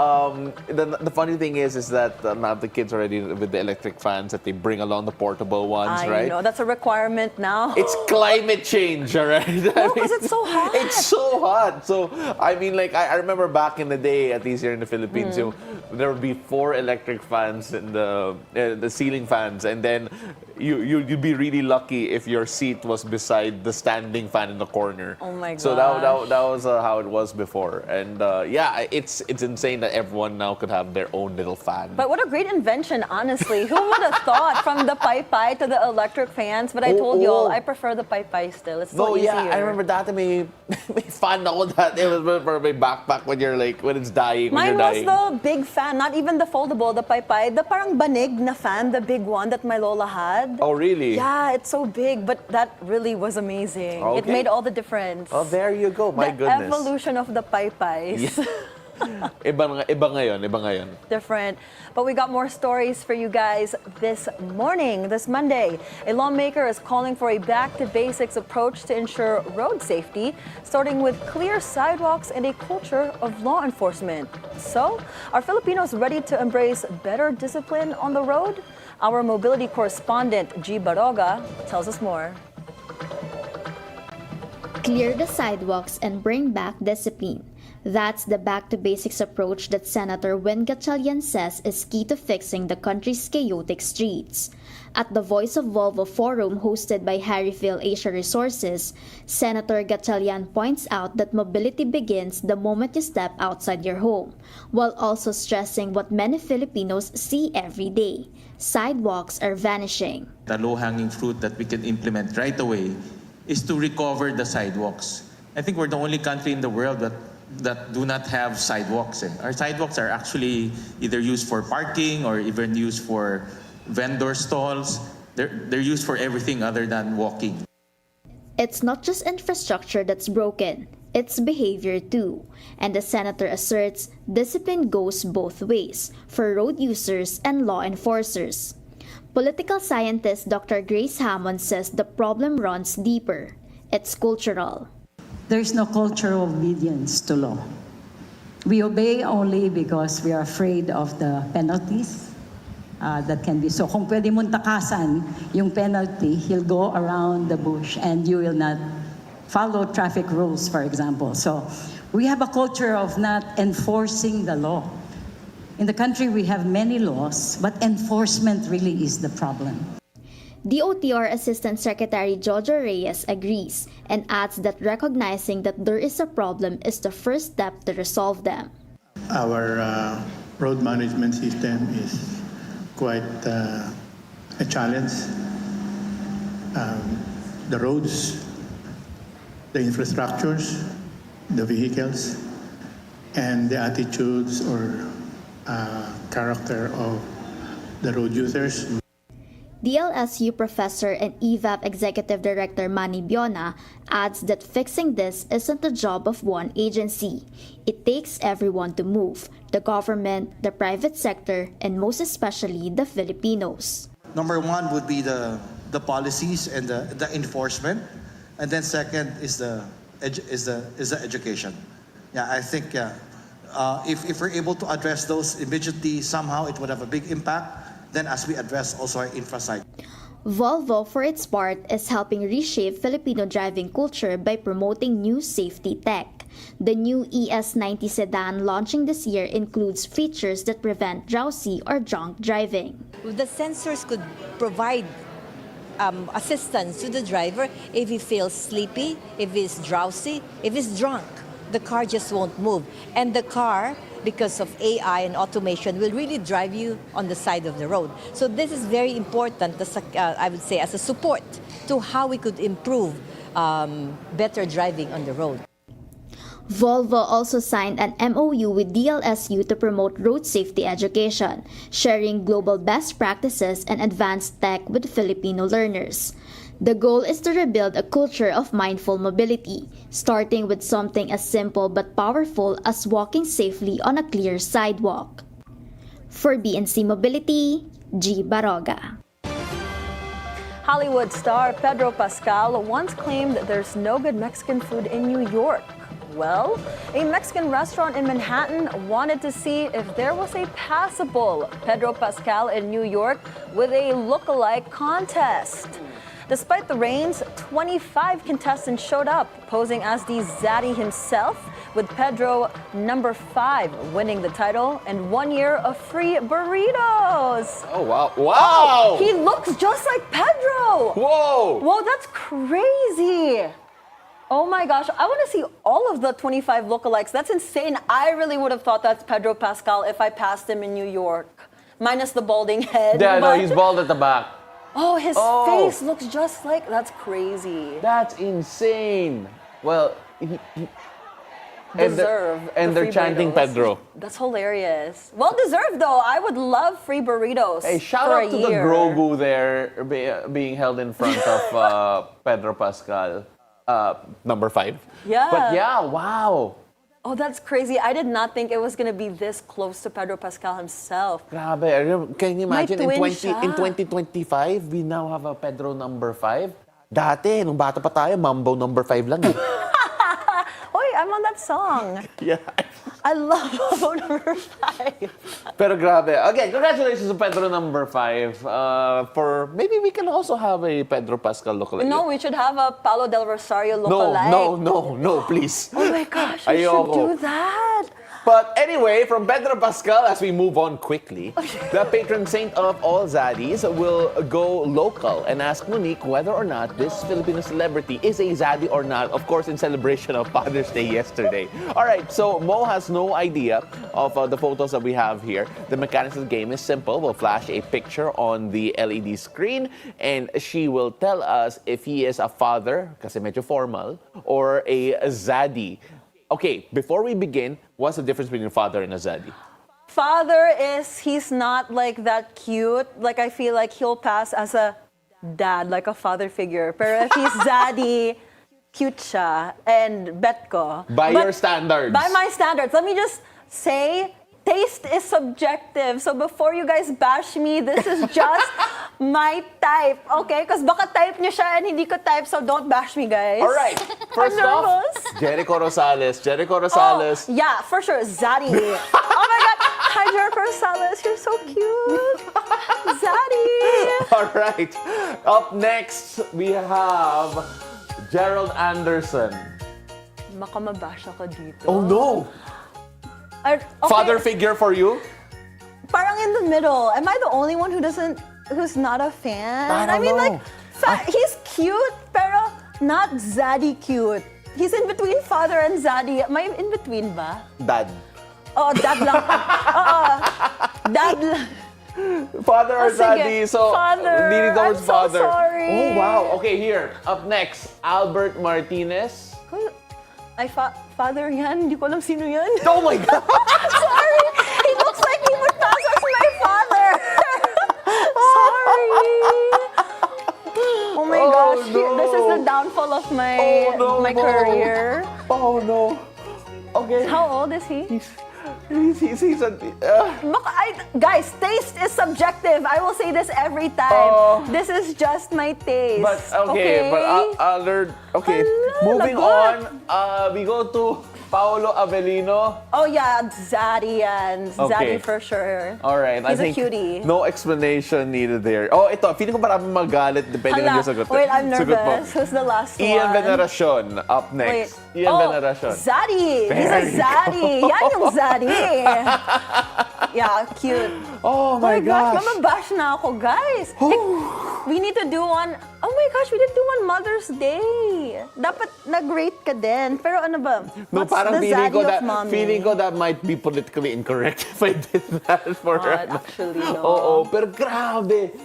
the funny thing is that now the kids already with the electric fans that they bring along the portable ones, right? I know, that's a requirement now. It's climate change, all right? No, because it's so hot. It's so hot. So, I mean, like, I remember back in the day, at least here in the Philippines, there would be 4 electric fans in the ceiling fans, and then you'd be really lucky if your seat was beside the standing fan in the corner. Oh my god! So that was how it was before, and yeah, it's insane that everyone now could have their own little fan. But what a great invention, honestly. Who would have thought from the pai-pai to the electric fans? But I told you all, I prefer the pai-pai still. It's so easier. Yeah, I remember dati may fan ako that it was for my backpack when it's dying. Mine when you're dying. was the big fan, not even the foldable, the pai-pai, the parang banig na fan, the big one that my lola had. Oh, really? Yeah, it's so big, but that really was amazing. Okay. It made all the difference. Oh, there you go. My goodness. The evolution of the pai-pais. Iba ngayon. Different. But we got more stories for you guys this morning, this Monday. A lawmaker is calling for a back-to-basics approach to ensure road safety, starting with clear sidewalks and a culture of law enforcement. So, are Filipinos ready to embrace better discipline on the road? Our mobility correspondent, G. Baroga, tells us more. Clear the sidewalks and bring back discipline. That's the back-to-basics approach that Senator Win Gatchalian says is key to fixing the country's chaotic streets. At the Voice of Volvo Forum hosted by Harryville Asia Resources, Senator Gatchalian points out that mobility begins the moment you step outside your home, while also stressing what many Filipinos see every day. Sidewalks are vanishing. The low-hanging fruit that we can implement right away is to recover the sidewalks. I think we're the only country in the world that do not have sidewalks. Our sidewalks are actually either used for parking or even used for vendor stalls. They're used for everything other than walking. It's not just infrastructure that's broken, it's behavior too. And the senator asserts discipline goes both ways for road users and law enforcers. Political scientist Dr. Grace Hammond says the problem runs deeper. It's cultural. There's no culture of obedience to law. We obey only because we are afraid of the penalties that can be. So kung pwede mong takasan yung penalty, he'll go around the bush and you will not follow traffic rules, for example. So we have a culture of not enforcing the law. In the country, we have many laws, but enforcement really is the problem. DOTR Assistant Secretary Jojo Reyes agrees and adds that recognizing that there is a problem is the first step to resolve them. Our road management system is quite a challenge. The roads, the infrastructures, the vehicles, and the attitudes or character of the road users. DLSU professor and EVAP Executive Director Manny Biona adds that fixing this isn't the job of one agency. It takes everyone to move, the government, the private sector, and most especially the Filipinos. Number one would be the policies and the enforcement, and then second is the education. Yeah, I think if we're able to address those immediately, somehow it would have a big impact. Then as we address also our infrastructure. Volvo, for its part, is helping reshape Filipino driving culture by promoting new safety tech. The new ES90 sedan launching this year includes features that prevent drowsy or drunk driving. The sensors could provide assistance to the driver if he feels sleepy, if he's drowsy, if he's drunk. The car just won't move. And the car, because of AI and automation, will really drive you on the side of the road. So this is very important, I would say, as a support to how we could improve better driving on the road. Volvo also signed an MOU with DLSU to promote road safety education, sharing global best practices and advanced tech with Filipino learners. The goal is to rebuild a culture of mindful mobility, starting with something as simple but powerful as walking safely on a clear sidewalk. For BNC Mobility, G. Baroga. Hollywood star Pedro Pascal once claimed there's no good Mexican food in New York. Well, a Mexican restaurant in Manhattan wanted to see if there was a passable Pedro Pascal in New York with a lookalike contest. Despite the rains, 25 contestants showed up, posing as the Zaddy himself, with Pedro number 5 winning the title and 1 year of free burritos. Oh, wow. Wow! Oh, he looks just like Pedro! Whoa! Whoa, that's crazy! Oh my gosh, I want to see all of the 25 lookalikes. That's insane. I really would have thought that's Pedro Pascal if I passed him in New York. Minus the balding head. Yeah, no, he's bald at the back. Oh, his face looks just like... That's crazy. That's insane. Well, Deserve. And they're chanting burritos. Pedro. That's hilarious. Well deserved though. I would love free burritos. Hey, shout for out to a the year. Grogu there being held in front of Pedro Pascal, number 5. Yeah. But yeah, wow. Oh, that's crazy. I did not think it was going to be this close to Pedro Pascal himself. Grabe. Can you imagine May twin in 2025, we now have a Pedro number 5? Dati, nung bata pa tayo, Mambo number 5 lang eh. Oy, I'm on that song. Yeah. I love Mambo number 5. Pero grabe. Again, congratulations to Pedro number 5. For maybe we can also have a Pedro Pascal lookalike. No, we should have a Paolo del Rosario lookalike. No, please. Oh my gosh, we should do that. But anyway, from Pedro Pascal, as we move on quickly, the patron saint of all Zaddies will go local and ask Monique whether or not this Filipino celebrity is a Zaddy or not, of course, in celebration of Father's Day yesterday. All right, so Mo has no idea of the photos that we have here. The mechanics of the game is simple. We'll flash a picture on the LED screen, and she will tell us if he is a father, kasi medyo formal, or a Zaddy. Okay, before we begin, what's the difference between a father and a Zaddy? Father is, he's not like that cute. Like, I feel like he'll pass as a dad, like a father figure. Pero if he's Zaddy, cute siya, and bet ko. By your standards. By my standards. Let me just say, taste is subjective. So before you guys bash me, this is just my type, okay? Because baka type niyo siya and hindi ko type, so don't bash me, guys. All right. First off, Jericho Rosales. Oh, yeah, for sure. Zaddy. Oh my God. Hi, Jericho Rosales. You're so cute. Zaddy. All right. Up next, we have Gerald Anderson. Makamabash ako dito. Oh no! Okay. Father figure for you? Parang in the middle. Am I the only one who's not a fan? I don't mean, know. he's cute, pero not zaddy cute. He's in between father and zaddy. Am I in between ba? Dad. Oh, dad lang. Dad lang. Father or sige. daddy? So, Father. leaning towards I'm so father. sorry. Oh, wow. Okay, here. Up next, Albert Martinez. Ay, father yan. Hindi ko alam sino yan. Oh my God! Sorry. He looks like he would pass as my father. Sorry. Oh my gosh. no. This is the downfall of my my career. Oh no. Okay. How old is he? He's a... Guys, taste is subjective. I will say this every time. This is just my taste. But but I'll learn. Okay, moving on. We go to Paolo Avellino. Oh yeah, Zaddy yan. Okay. Zaddy for sure. All right, He's I think a cutie. no explanation needed there. Oh, ito, feeling ko maraming magalit depending on Hala, yung sagot. wait, I'm sagot mo. nervous. Who's the last Ian one? Veneracion up next. Ian Veneracion. Zaddy. He's There a you Zaddy. Yan yung Zaddy. Yeah, cute. Oh my gosh. Mamabash na ako, guys. We need to do one. Oh my gosh, we didn't do one Mother's Day. Dapat nag-rate ka din. Pero ano ba? No, What's parang the Zaddy of mommy? that might be politically incorrect if I did that for her. Actually, no. Oo, pero grabe.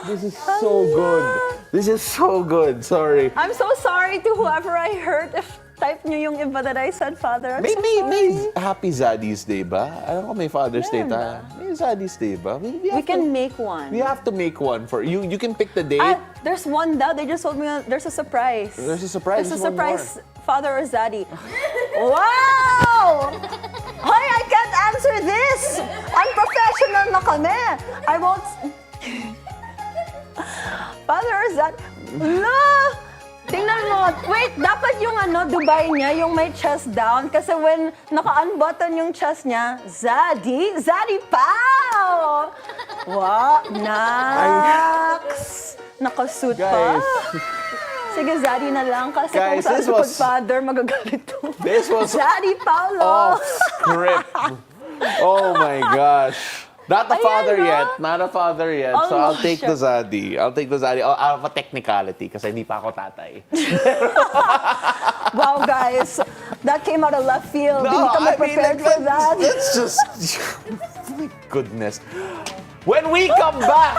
This is so good. This is so good. Sorry. I'm so sorry to whoever I hurt if type nyo yung iba that I said, Father. I'm so sorry. May Happy Zaddy's Day ba? Alam ko may Father's Day tayo. May Zaddy's Day ba? We can make one. We have to make one for you. You can pick the date. There's one daw. They just told me there's a surprise. There's a surprise. There's a There's one surprise, Father or Zaddy. Wow! Hoy, I can't answer this! Unprofessional na kami. I won't... Father or Zaddy... No! Tingnan mo. Wait, dapat yung Dubai niya, yung may chest down. Kasi when naka-unbutton yung chest niya, Zaddy Pao! Wow, Nax! Nakasuit pa. Sige, Zaddy na lang. Kasi Guys, kung this saan was- father, magagalit to. This was Zaddy Paolo! off script. Oh my gosh. Not a father yet. Not a father yet. So I'll take the Zaddy. I'll take the Zaddy. Out of a technicality kasi hindi pa ako tatay. Wow, guys. That came out of left field. Hindi kami prepared for that. It's just... My goodness. When we come back...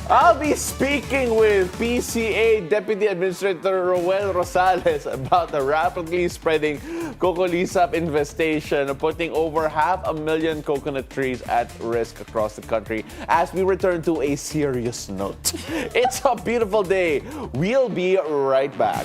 I'll be speaking with PCA Deputy Administrator Roel Rosales about the rapidly spreading cocolisap infestation, putting over 500,000 coconut trees at risk across the country. As we return to a serious note, it's a beautiful day. We'll be right back.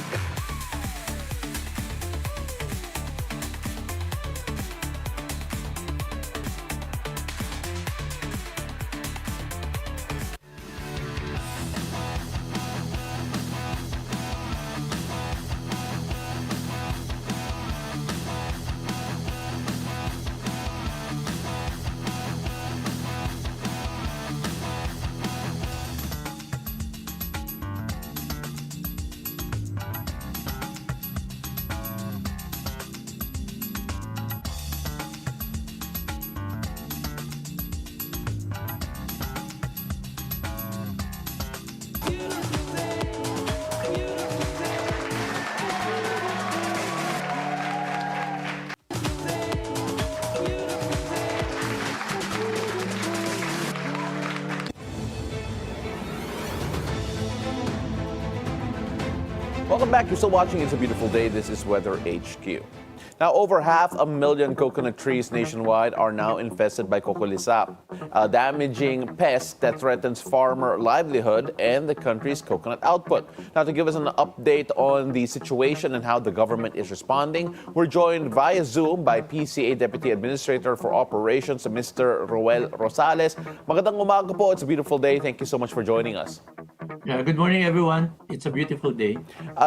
Welcome back. You're still watching It's a Beautiful Day. This is Weather HQ. Now, over 500,000 coconut trees nationwide are now infested by cocolisap, a damaging pest that threatens farmer livelihood and the country's coconut output. Now, to give us an update on the situation and how the government is responding, we're joined via Zoom by PCA Deputy Administrator for Operations, Mr. Roel Rosales. Magandang umaga po. It's a beautiful day. Thank you so much for joining us. Good morning, everyone. It's a beautiful day.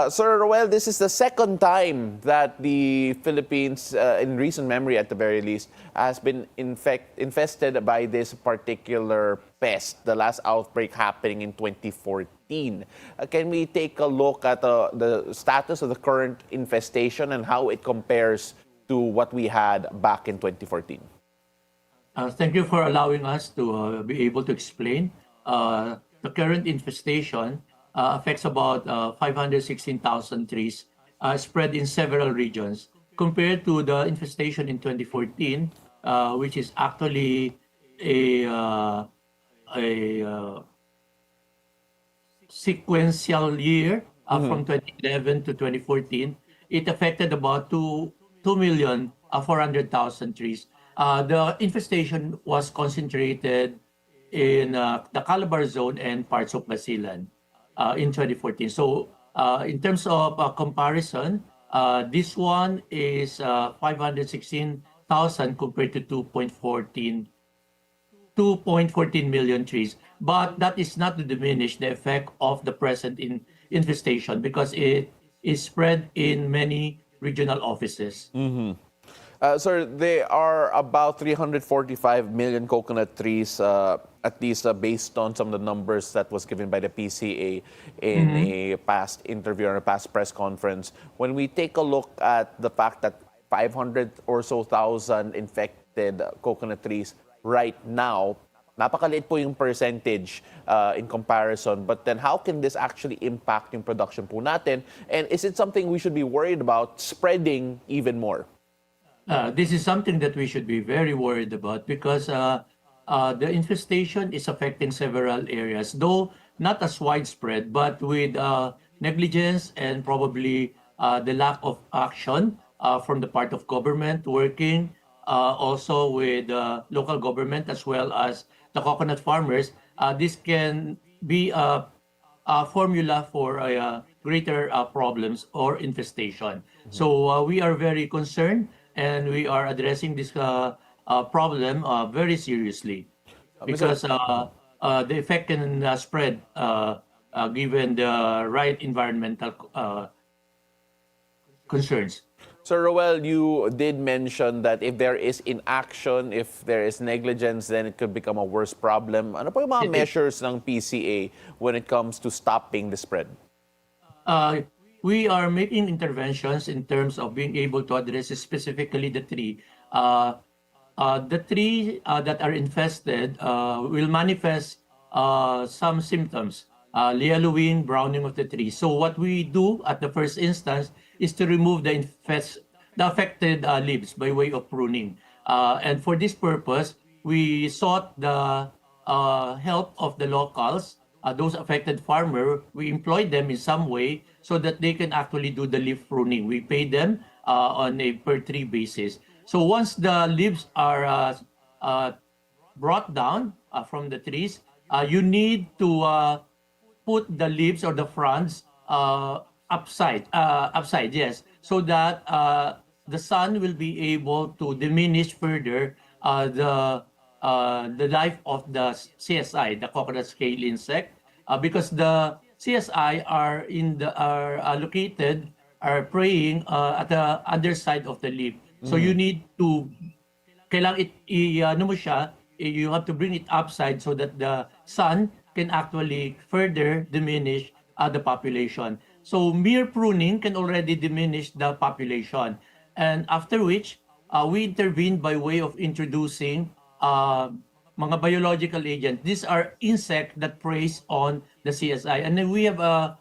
Sir Roel, this is the second time that the Philippines, in recent memory at the very least, has been infested by this particular pest. The last outbreak happening in 2014. Can we take a look at the status of the current infestation and how it compares to what we had back in 2014? Thank you for allowing us to be able to explain. The current infestation affects about 516,000 trees spread in several regions compared to the infestation in 2014, which is actually a sequential year from 2011 to 2014. It affected about 2,400,000 trees. The infestation was concentrated in the Calabar zone and parts of Basilan in 2014. So in terms of comparison, this one is 516,000 compared to 2.14 million trees. But that is not to diminish the effect of the present infestation because it is spread in many regional offices. Sir, there are about 345 million coconut trees, at least based on some of the numbers that was given by the PCA in a past interview or a past press conference. When we take a look at the fact that 500 or so thousand infected coconut trees right now, napakaliit po yung percentage in comparison. But then how can this actually impact yung production po natin? And is it something we should be worried about spreading even more? This is something that we should be very worried about because the infestation is affecting several areas, though not as widespread, but with negligence and probably the lack of action from the part of government working also with local government as well as the coconut farmers. This can be a formula for greater problems or infestation. So we are very concerned and we are addressing this problem very seriously because the effect can spread given the right environmental concerns. So, Roel, you did mention that if there is inaction, if there is negligence, then it could become a worse problem. Ano po yung mga measures ng PCA when it comes to stopping the spread? We are making interventions in terms of being able to address specifically the tree. The tree that are infested will manifest some symptoms, yellowing, browning of the tree. So what we do at the first instance is to remove the affected leaves by way of pruning. And for this purpose, we sought the help of the locals, those affected farmers. We employ them in some way so that they can actually do the leaf pruning. We pay them on a per tree basis. So once the leaves are brought down from the trees, you need to put the leaves or the fronds upside, yes, so that the sun will be able to diminish further the life of the CSI, the coconut scale insect, because the CSI are located, are preying at the underside of the leaf. So you need to, you have to bring it upside so that the sun can actually further diminish the population. So mere pruning can already diminish the population. And after which, we intervene by way of introducing mga biological agents. These are insects that preys on the CSI. And then we have a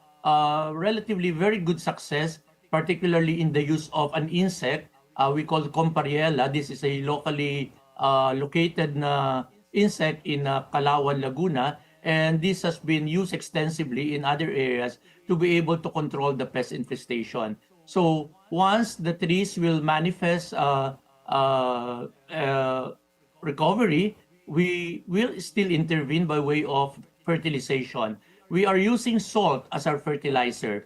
relatively very good success, particularly in the use of an insect we call Compariella. This is a locally located insect in Calauan, Laguna. And this has been used extensively in other areas to be able to control the pest infestation. So once the trees will manifest recovery, we will still intervene by way of fertilization. We are using salt as our fertilizer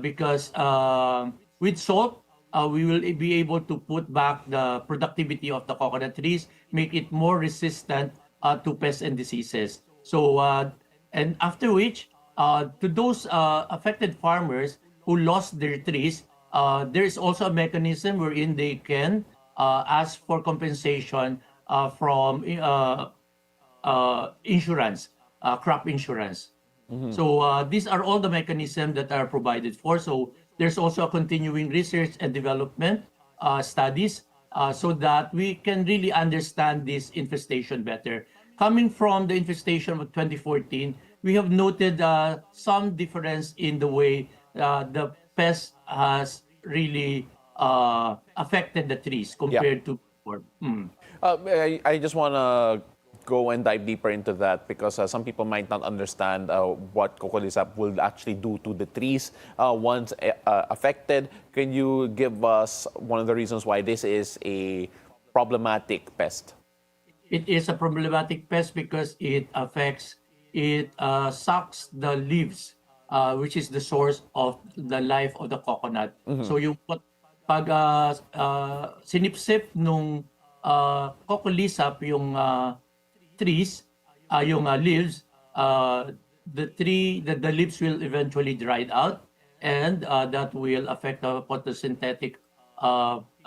because with salt, we will be able to put back the productivity of the coconut trees, make it more resistant to pests and diseases. So, and after which, to those affected farmers who lost their trees, there is also a mechanism wherein they can ask for compensation from insurance, crop insurance. So these are all the mechanisms that are provided for. So there's also a continuing research and development studies so that we can really understand this infestation better. Coming from the infestation of 2014, we have noted some difference in the way the pest has really affected the trees compared to before. I just want to go and dive deeper into that because some people might not understand what Cocolisap will actually do to the trees once affected. Can you give us one of the reasons why this is a problematic pest? It is a problematic pest because it sucks the leaves, which is the source of the life of the coconut. So yung pag sinipsip nung Cocolisap yung trees, yung leaves, the leaves will eventually dry out, and that will affect the photosynthetic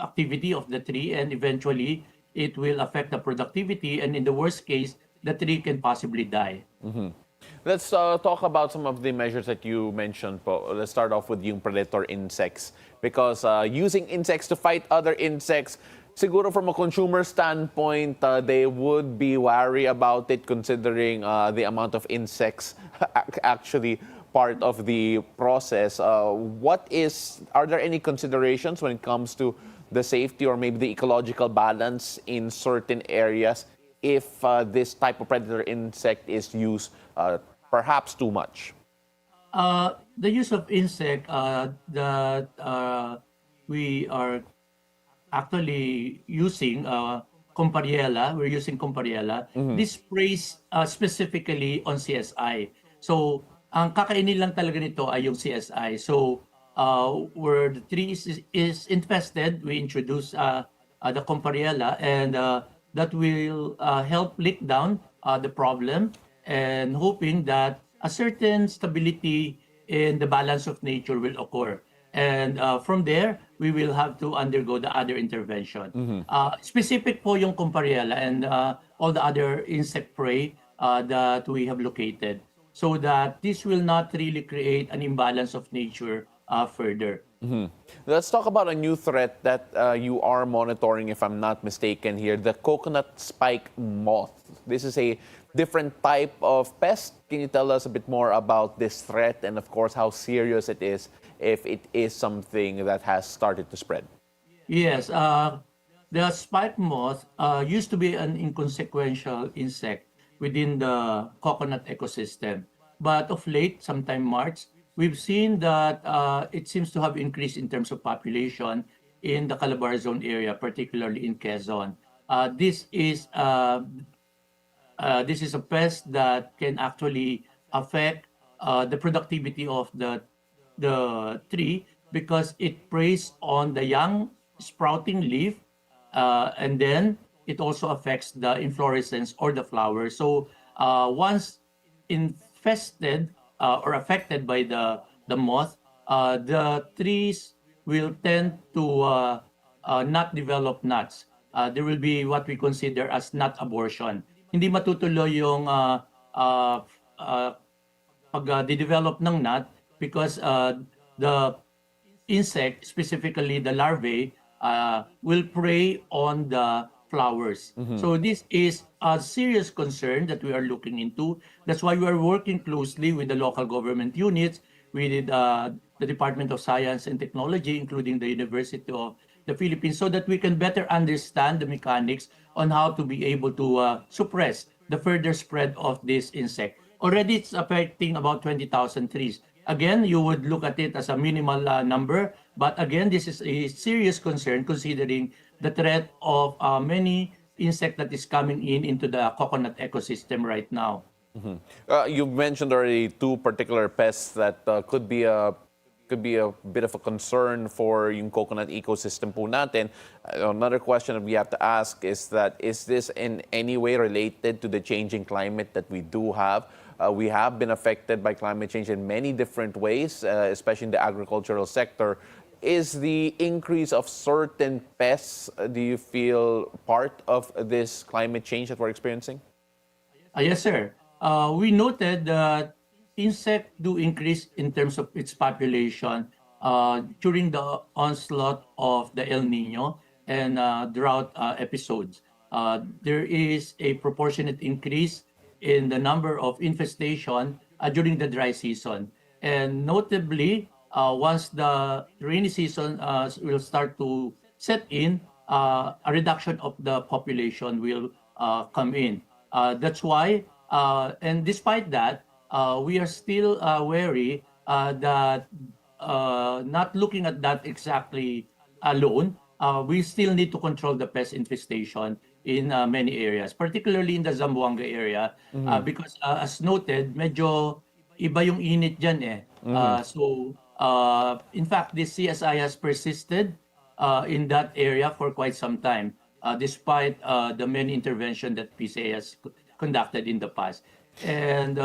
activity of the tree, and eventually it will affect the productivity, and in the worst case, the tree can possibly die. Let's talk about some of the measures that you mentioned po. Let's start off with yung predator insects because using insects to fight other insects, siguro from a consumer standpoint, they would be wary about it considering the amount of insects actually part of the process. Are there any considerations when it comes to the safety or maybe the ecological balance in certain areas if this type of predator insect is used perhaps too much? The use of insect that we are actually using Compariella, we're using Compariella. This sprays specifically on CSI. So, ang kakainin lang talaga nito ay yung CSI. So, where the tree is infested, we introduce the Compariella, and that will help lick down the problem, and hoping that a certain stability in the balance of nature will occur. And from there, we will have to undergo the other intervention. Specific po yung Compariella and all the other insect prey that we have located, so that this will not really create an imbalance of nature further. Let's talk about a new threat that you are monitoring, if I'm not mistaken here, the coconut spike moth. This is a different type of pest. Can you tell us a bit more about this threat and, of course, how serious it is if it is something that has started to spread? Yes, the spike moth used to be an inconsequential insect within the coconut ecosystem. But of late, sometime March, we've seen that it seems to have increased in terms of population in the Calabar Zone area, particularly in Quezon. This is a pest that can actually affect the productivity of the tree because it preys on the young sprouting leaf, and then it also affects the inflorescence or the flower. So once infested or affected by the moth, the trees will tend to not develop nuts. There will be what we consider as nut abortion. Hindi matutuloy yung pag-develop ng nut because the insect, specifically the larvae, will prey on the flowers. So this is a serious concern that we are looking into. That's why we are working closely with the local government units, with the Department of Science and Technology, including the University of the Philippines, so that we can better understand the mechanics on how to be able to suppress the further spread of this insect. Already it's affecting about 20,000 trees. Again, you would look at it as a minimal number, but again, this is a serious concern considering the threat of many insect that is coming into the coconut ecosystem right now. You've mentioned already two particular pests that could be a bit of a concern for yung coconut ecosystem po natin. Another question that we have to ask is this in any way related to the changing climate that we do have? We have been affected by climate change in many different ways, especially in the agricultural sector. Is the increase of certain pests, do you feel, part of this climate change that we're experiencing? Yes, sir. We noted that insect do increase in terms of its population during the onslaught of the El Nino and drought episodes. There is a proportionate increase in the number of infestation during the dry season. And notably, once the rainy season will start to set in, a reduction of the population will come in. That's why, and despite that, we are still wary that not looking at that exactly alone, we still need to control the pest infestation in many areas, particularly in the Zamboanga area, because as noted, medyo iba yung init dyan eh. So, in fact, the CSI has persisted in that area for quite some time, despite the many interventions that PCA has conducted in the past. And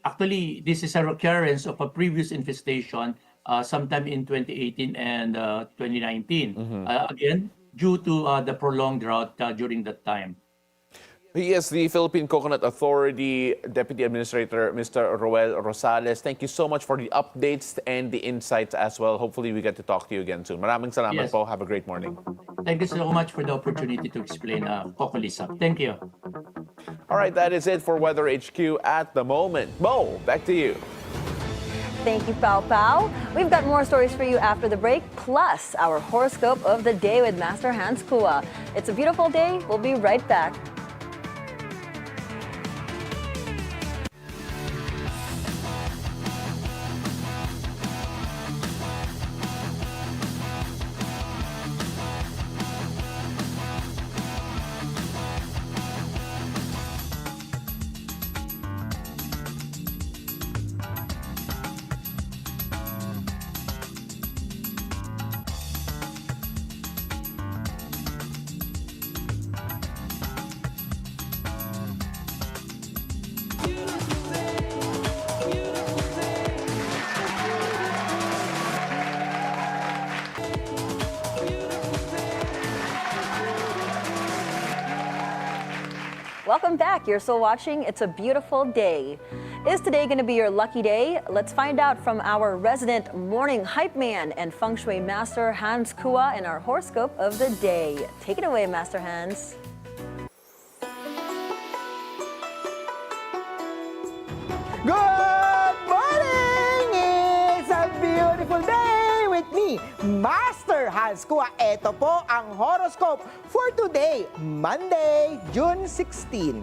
actually, this is a recurrence of a previous infestation sometime in 2018 and 2019. Again, due to the prolonged drought during that time. He is the Philippine Coconut Authority Deputy Administrator, Mr. Roel Rosales. Thank you so much for the updates and the insights as well. Hopefully, we get to talk to you again soon. Maraming salamat po. Have a great morning. Thank you so much for the opportunity to explain Cocolisa. Thank you. All right, that is it for Weather HQ at the moment. Mo, back to you. Thank you, Pao Pao. We've got more stories for you after the break, plus our horoscope of the day with Master Hans Kua. It's a beautiful day. We'll be right back. Welcome back. You're still watching It's a Beautiful Day. Is today going to be your lucky day? Let's find out from our resident morning hype man and feng shui master, Hans Kua, in our horoscope of the day. Take it away, Master Hans. Good morning! It's a beautiful day with me, Master Hans Kua. Ito po ang horoscope for today, Monday, June 16.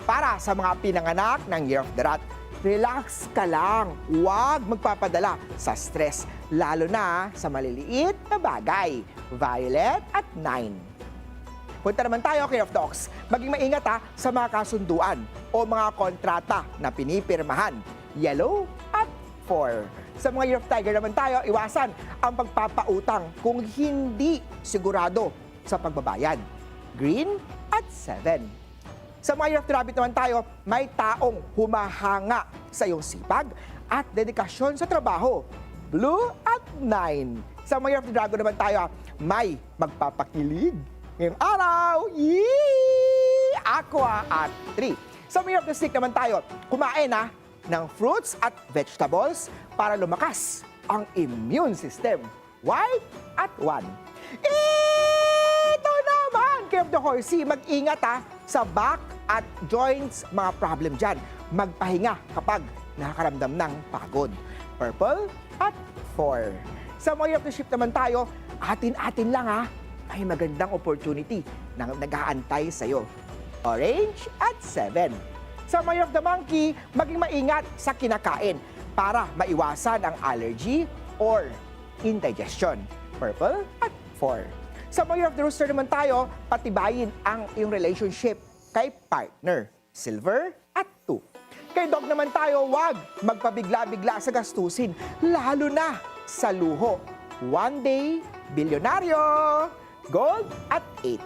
Para sa mga pinanganak ng Year of the Rat, relax ka lang. Huwag magpapadala sa stress, lalo na sa maliliit na bagay. Violet at 9. Punta naman tayo kay of the Ox. Maging maingat sa mga kasunduan o mga kontrata na pinipirmahan. Yellow at 4. Sa mga Year of Tiger naman tayo, iwasan ang pagpapautang kung hindi sigurado sa pagbabayad. Green at 7. Sa mga Year of the Rabbit naman tayo, may taong humahanga sa iyong sipag at dedikasyon sa trabaho. Blue at 9. Sa mga Year of the Dragon naman tayo, may magpapakilig ngayong araw. Yee! Aqua at 3. Sa Year of the Snake naman tayo, kumain ng fruits at vegetables para lumakas ang immune system. White at 1. Ito naman, Care of the Horsey, mag-ingat sa back at joints, mga problem dyan. Magpahinga kapag nakakaramdam ng pagod. Purple at 4. Sa Year of the Ship naman tayo, atin-atin lang may magandang opportunity na nag-aantay sa'yo. Orange at 7. Sa Year of the Monkey, maging maingat sa kinakain para maiwasan ang allergy or indigestion. Purple at 4. Sa Year of the Rooster naman tayo, patibayin ang iyong relationship kay partner. Silver at 2. Kay Dog naman tayo, huwag magpabigla-bigla sa gastusin, lalo na sa luho. One day, Bilyonaryo. Gold at 8.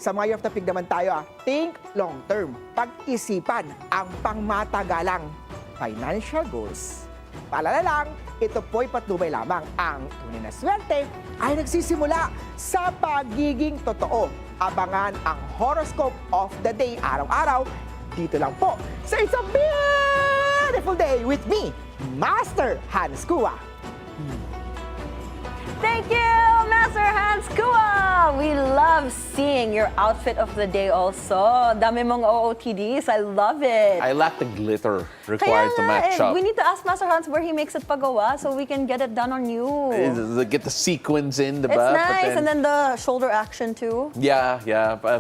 Sa mga Year of the Pig naman tayo, think long term. Pag-isipan ang pangmatagalang financial goals. Paalala lang, ito po'y patnubay lamang. Ang tunay na swerte ay nagsisimula sa pagiging totoo. Abangan ang horoscope of the day araw-araw dito lang po sa It's a Beautiful beautiful day with me, Master Hans Kua. Thank you, Master Hans Kua! We love seeing your outfit of the day also. Dami mong OOTDs. I love it. I lack the glitter required to match up. We need to ask Master Hans where he makes it pagawa so we can get it done on you. Get the sequins in, the It's nice. And then the shoulder action too. Yeah.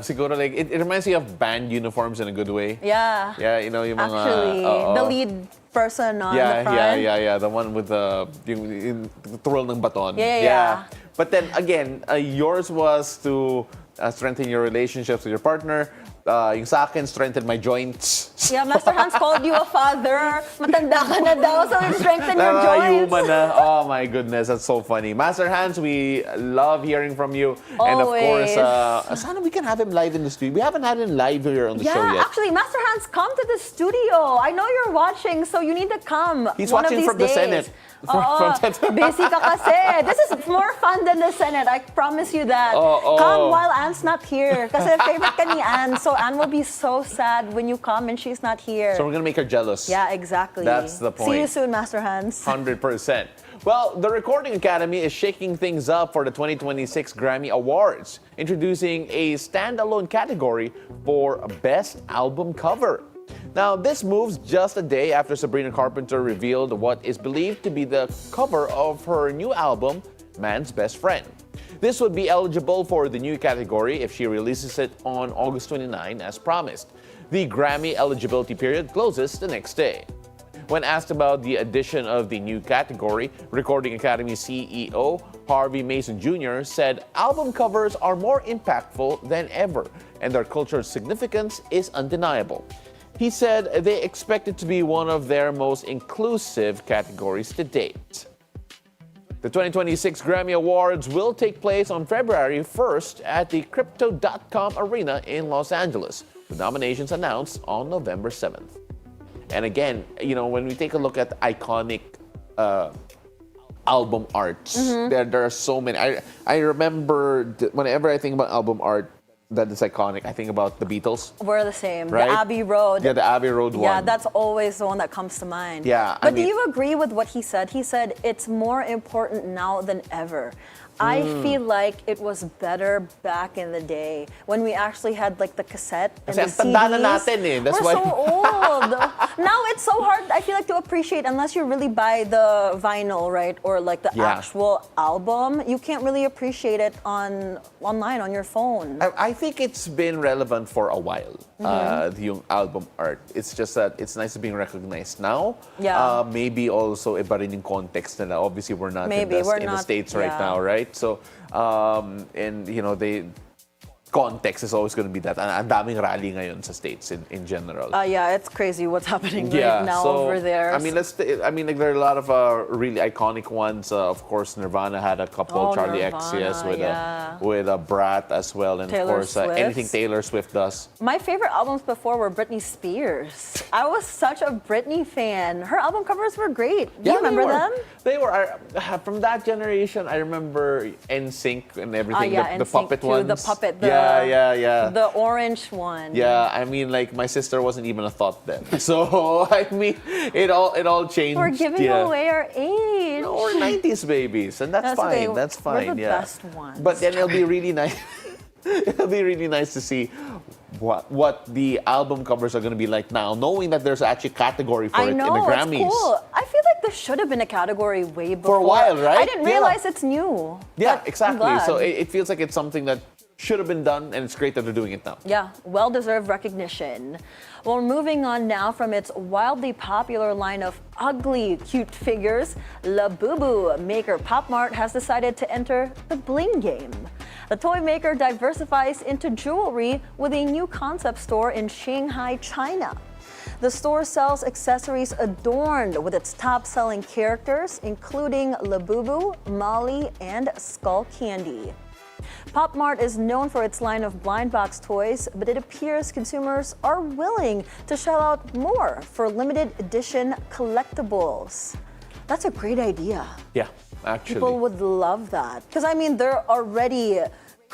Siguro like, it reminds me of band uniforms in a good way. Yeah. Yeah, you know, yung mga... Actually, the lead person on the front. Yeah. The one with yung twirl ng baton. Yeah. But then again, yours was to strengthen your relationships with your partner. Yung sa akin, strengthen my joints. Yeah, Master Hans called you a father. Matanda ka na daw, so strengthen your joints. Na. Oh my goodness, that's so funny. Master Hans, we love hearing from you. Always. And of course, sana we can have him live in the studio. We haven't had him live here on the show yet. Yeah, actually, Master Hans, come to the studio. I know you're watching, so you need to come. He's one watching of these from the days. Senate. Busy ka kasi. This is more fun than the Senate. I promise you that. Come while Anne's not here. Kasi favorite ka ni Anne. So Anne will be so sad when you come and she's not here. So we're gonna make her jealous. Yeah, exactly. That's the point. See you soon, Master Hans. 100%. Well, the Recording Academy is shaking things up for the 2026 Grammy Awards, introducing a standalone category for Best Album Cover. Now, this moves just a day after Sabrina Carpenter revealed what is believed to be the cover of her new album, Man's Best Friend. This would be eligible for the new category if she releases it on August 29 as promised. The Grammy eligibility period closes the next day. When asked about the addition of the new category, Recording Academy CEO Harvey Mason Jr. said album covers are more impactful than ever, and their cultural significance is undeniable. He said they expect it to be one of their most inclusive categories to date. The 2026 Grammy Awards will take place on February 1st at the Crypto.com Arena in Los Angeles, with nominations announced on November 7th. And again, you know, when we take a look at iconic album arts, there are so many. I remember whenever I think about album art that is iconic, I think about the Beatles. We're the same. Right? The Abbey Road. Yeah, the Abbey Road one. Yeah, that's always the one that comes to mind. Yeah, But do you agree with what he said? He said it's more important now than ever. I feel like it was better back in the day when we actually had like the cassette and the CDs. Natin eh. That's We're why. so old. Now it's so hard, I feel like, to appreciate unless you really buy the vinyl, right? Or like the actual album. You can't really appreciate it online on your phone. I think it's been relevant for a while, the album art. It's just that it's nice being recognized now. Yeah. Maybe also iba rin yung context nila. Obviously, we're not in the States right now, right? So, and you know, context is always going to be that. Ang daming rally ngayon sa States in general. Yeah, it's crazy what's happening right now over there. I mean, like there are a lot of really iconic ones. Of course, Nirvana had a couple. Charlie XCS with a Brat as well, and Taylor of course anything Taylor Swift does. My favorite albums before were Britney Spears. I was such a Britney fan. Her album covers were great. Do you remember them? They were from that generation. I remember NSYNC and everything. The NSYNC puppet too, ones. The puppet. Yeah. The orange one. Yeah, I mean, like my sister wasn't even a thought then. So I mean, it all changed. We're giving away our age. No, we're 90s babies, and that's fine. Okay. That's fine. We're the best ones. But then it'll be really nice. It'll be really nice to see what the album covers are going to be like now, knowing that there's actually a category for it in the Grammys. It's cool. I feel like there should have been a category way before. For a while, right? I didn't realize it's new. Yeah, but exactly. I'm glad. So it feels like it's something that should have been done, and it's great that they're doing it now. Yeah, well-deserved recognition. Well, moving on now from its wildly popular line of ugly, cute figures, Labubu maker PopMart has decided to enter the bling game. The toy maker diversifies into jewelry with a new concept store in Shanghai, China. The store sells accessories adorned with its top-selling characters, including Labubu, Molly, and Skull Candy. PopMart is known for its line of blind box toys, but it appears consumers are willing to shell out more for limited edition collectibles. That's a great idea. Yeah, actually. People would love that. Because, I mean, they're already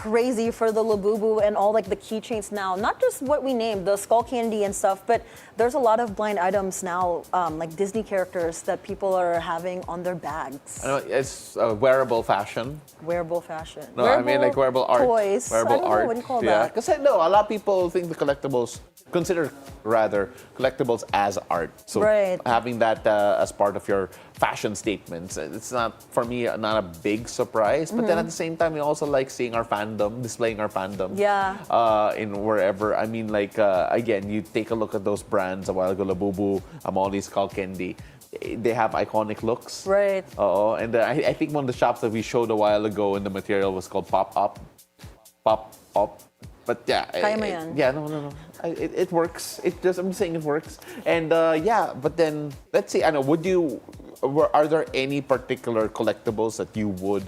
crazy for the Labubu and all like the keychains now. Not just what we named, the skull candy and stuff, but there's a lot of blind items now, like Disney characters that people are having on their bags. I know, it's wearable fashion. Wearable fashion. No, I mean like wearable art. Toys. Wearable I don't know, art. what do you call yeah. that? Because I know a lot of people think the collectibles, consider rather collectibles as art. So having that as part of your fashion statements, it's not, for me, not a big surprise. But then at the same time, we also like seeing our fandom, displaying our fandom. Yeah. In wherever. I mean, like, again, you take a look at those brands a while ago, Labubu, Amoli, Skull Candy. They have iconic looks. Right. And I think one of the shops that we showed a while ago in the material was called Pop Up. Pop Up. But yeah, Kaya mo yan. yeah, no. It works. I'm saying it works. And yeah, but then let's see. I know. Are there any particular collectibles that you would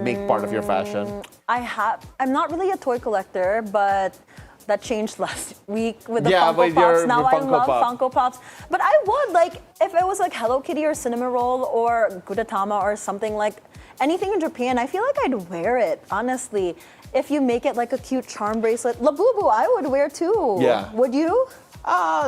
make part of your fashion? I'm not really a toy collector, but that changed last week with the Yeah, Funko with Pops. your- Now with I Funko love Pop. Funko Pops. But I would, like, if it was like Hello Kitty or Cinnamoroll or Gudetama or something, like anything in Japan, I feel like I'd wear it, honestly. If you make it like a cute charm bracelet, Labubu, I would wear too. Yeah. Would you?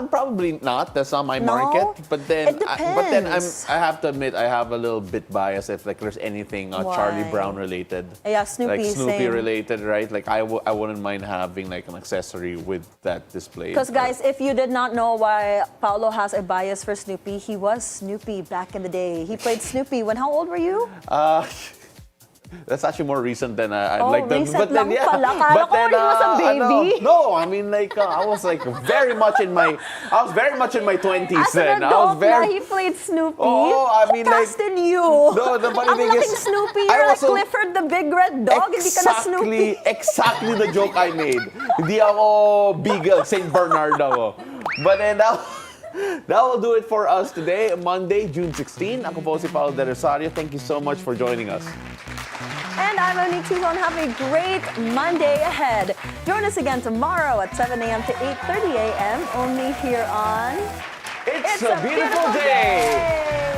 Probably not. That's not my No? market. But then, It depends. I have to admit, I have a little bit bias if like there's anything Charlie Why? Brown related. Yeah, Snoopy, Like Snoopy same. related, right? Like I wouldn't mind having like an accessory with that display. Because guys, if you did not know why Paolo has a bias for Snoopy, he was Snoopy back in the day. He played Snoopy when, how old were you? That's actually more recent than I'd Oh, like to. recent But then, lang yeah. pala. Kala ko he was a baby. No, I mean like I was like very much in my 20s As then. an adult na, he played Snoopy. Oh, I mean, Who like- casted you? No, the funny Ang thing laking is, Snoopy, I you're like also- Clifford the Big Red Dog, hindi ka na Snoopy. Exactly the joke I made. Hindi ako Beagle, St. Bernard ako. But then that will do it for us today, Monday, June 16. Ako po si Paolo del Rosario. Thank you so much for joining us. And I'm Monique Tuzon. Have a great Monday ahead. Join us again tomorrow at 7 a.m. to 8:30 a.m. only here on It's a beautiful day.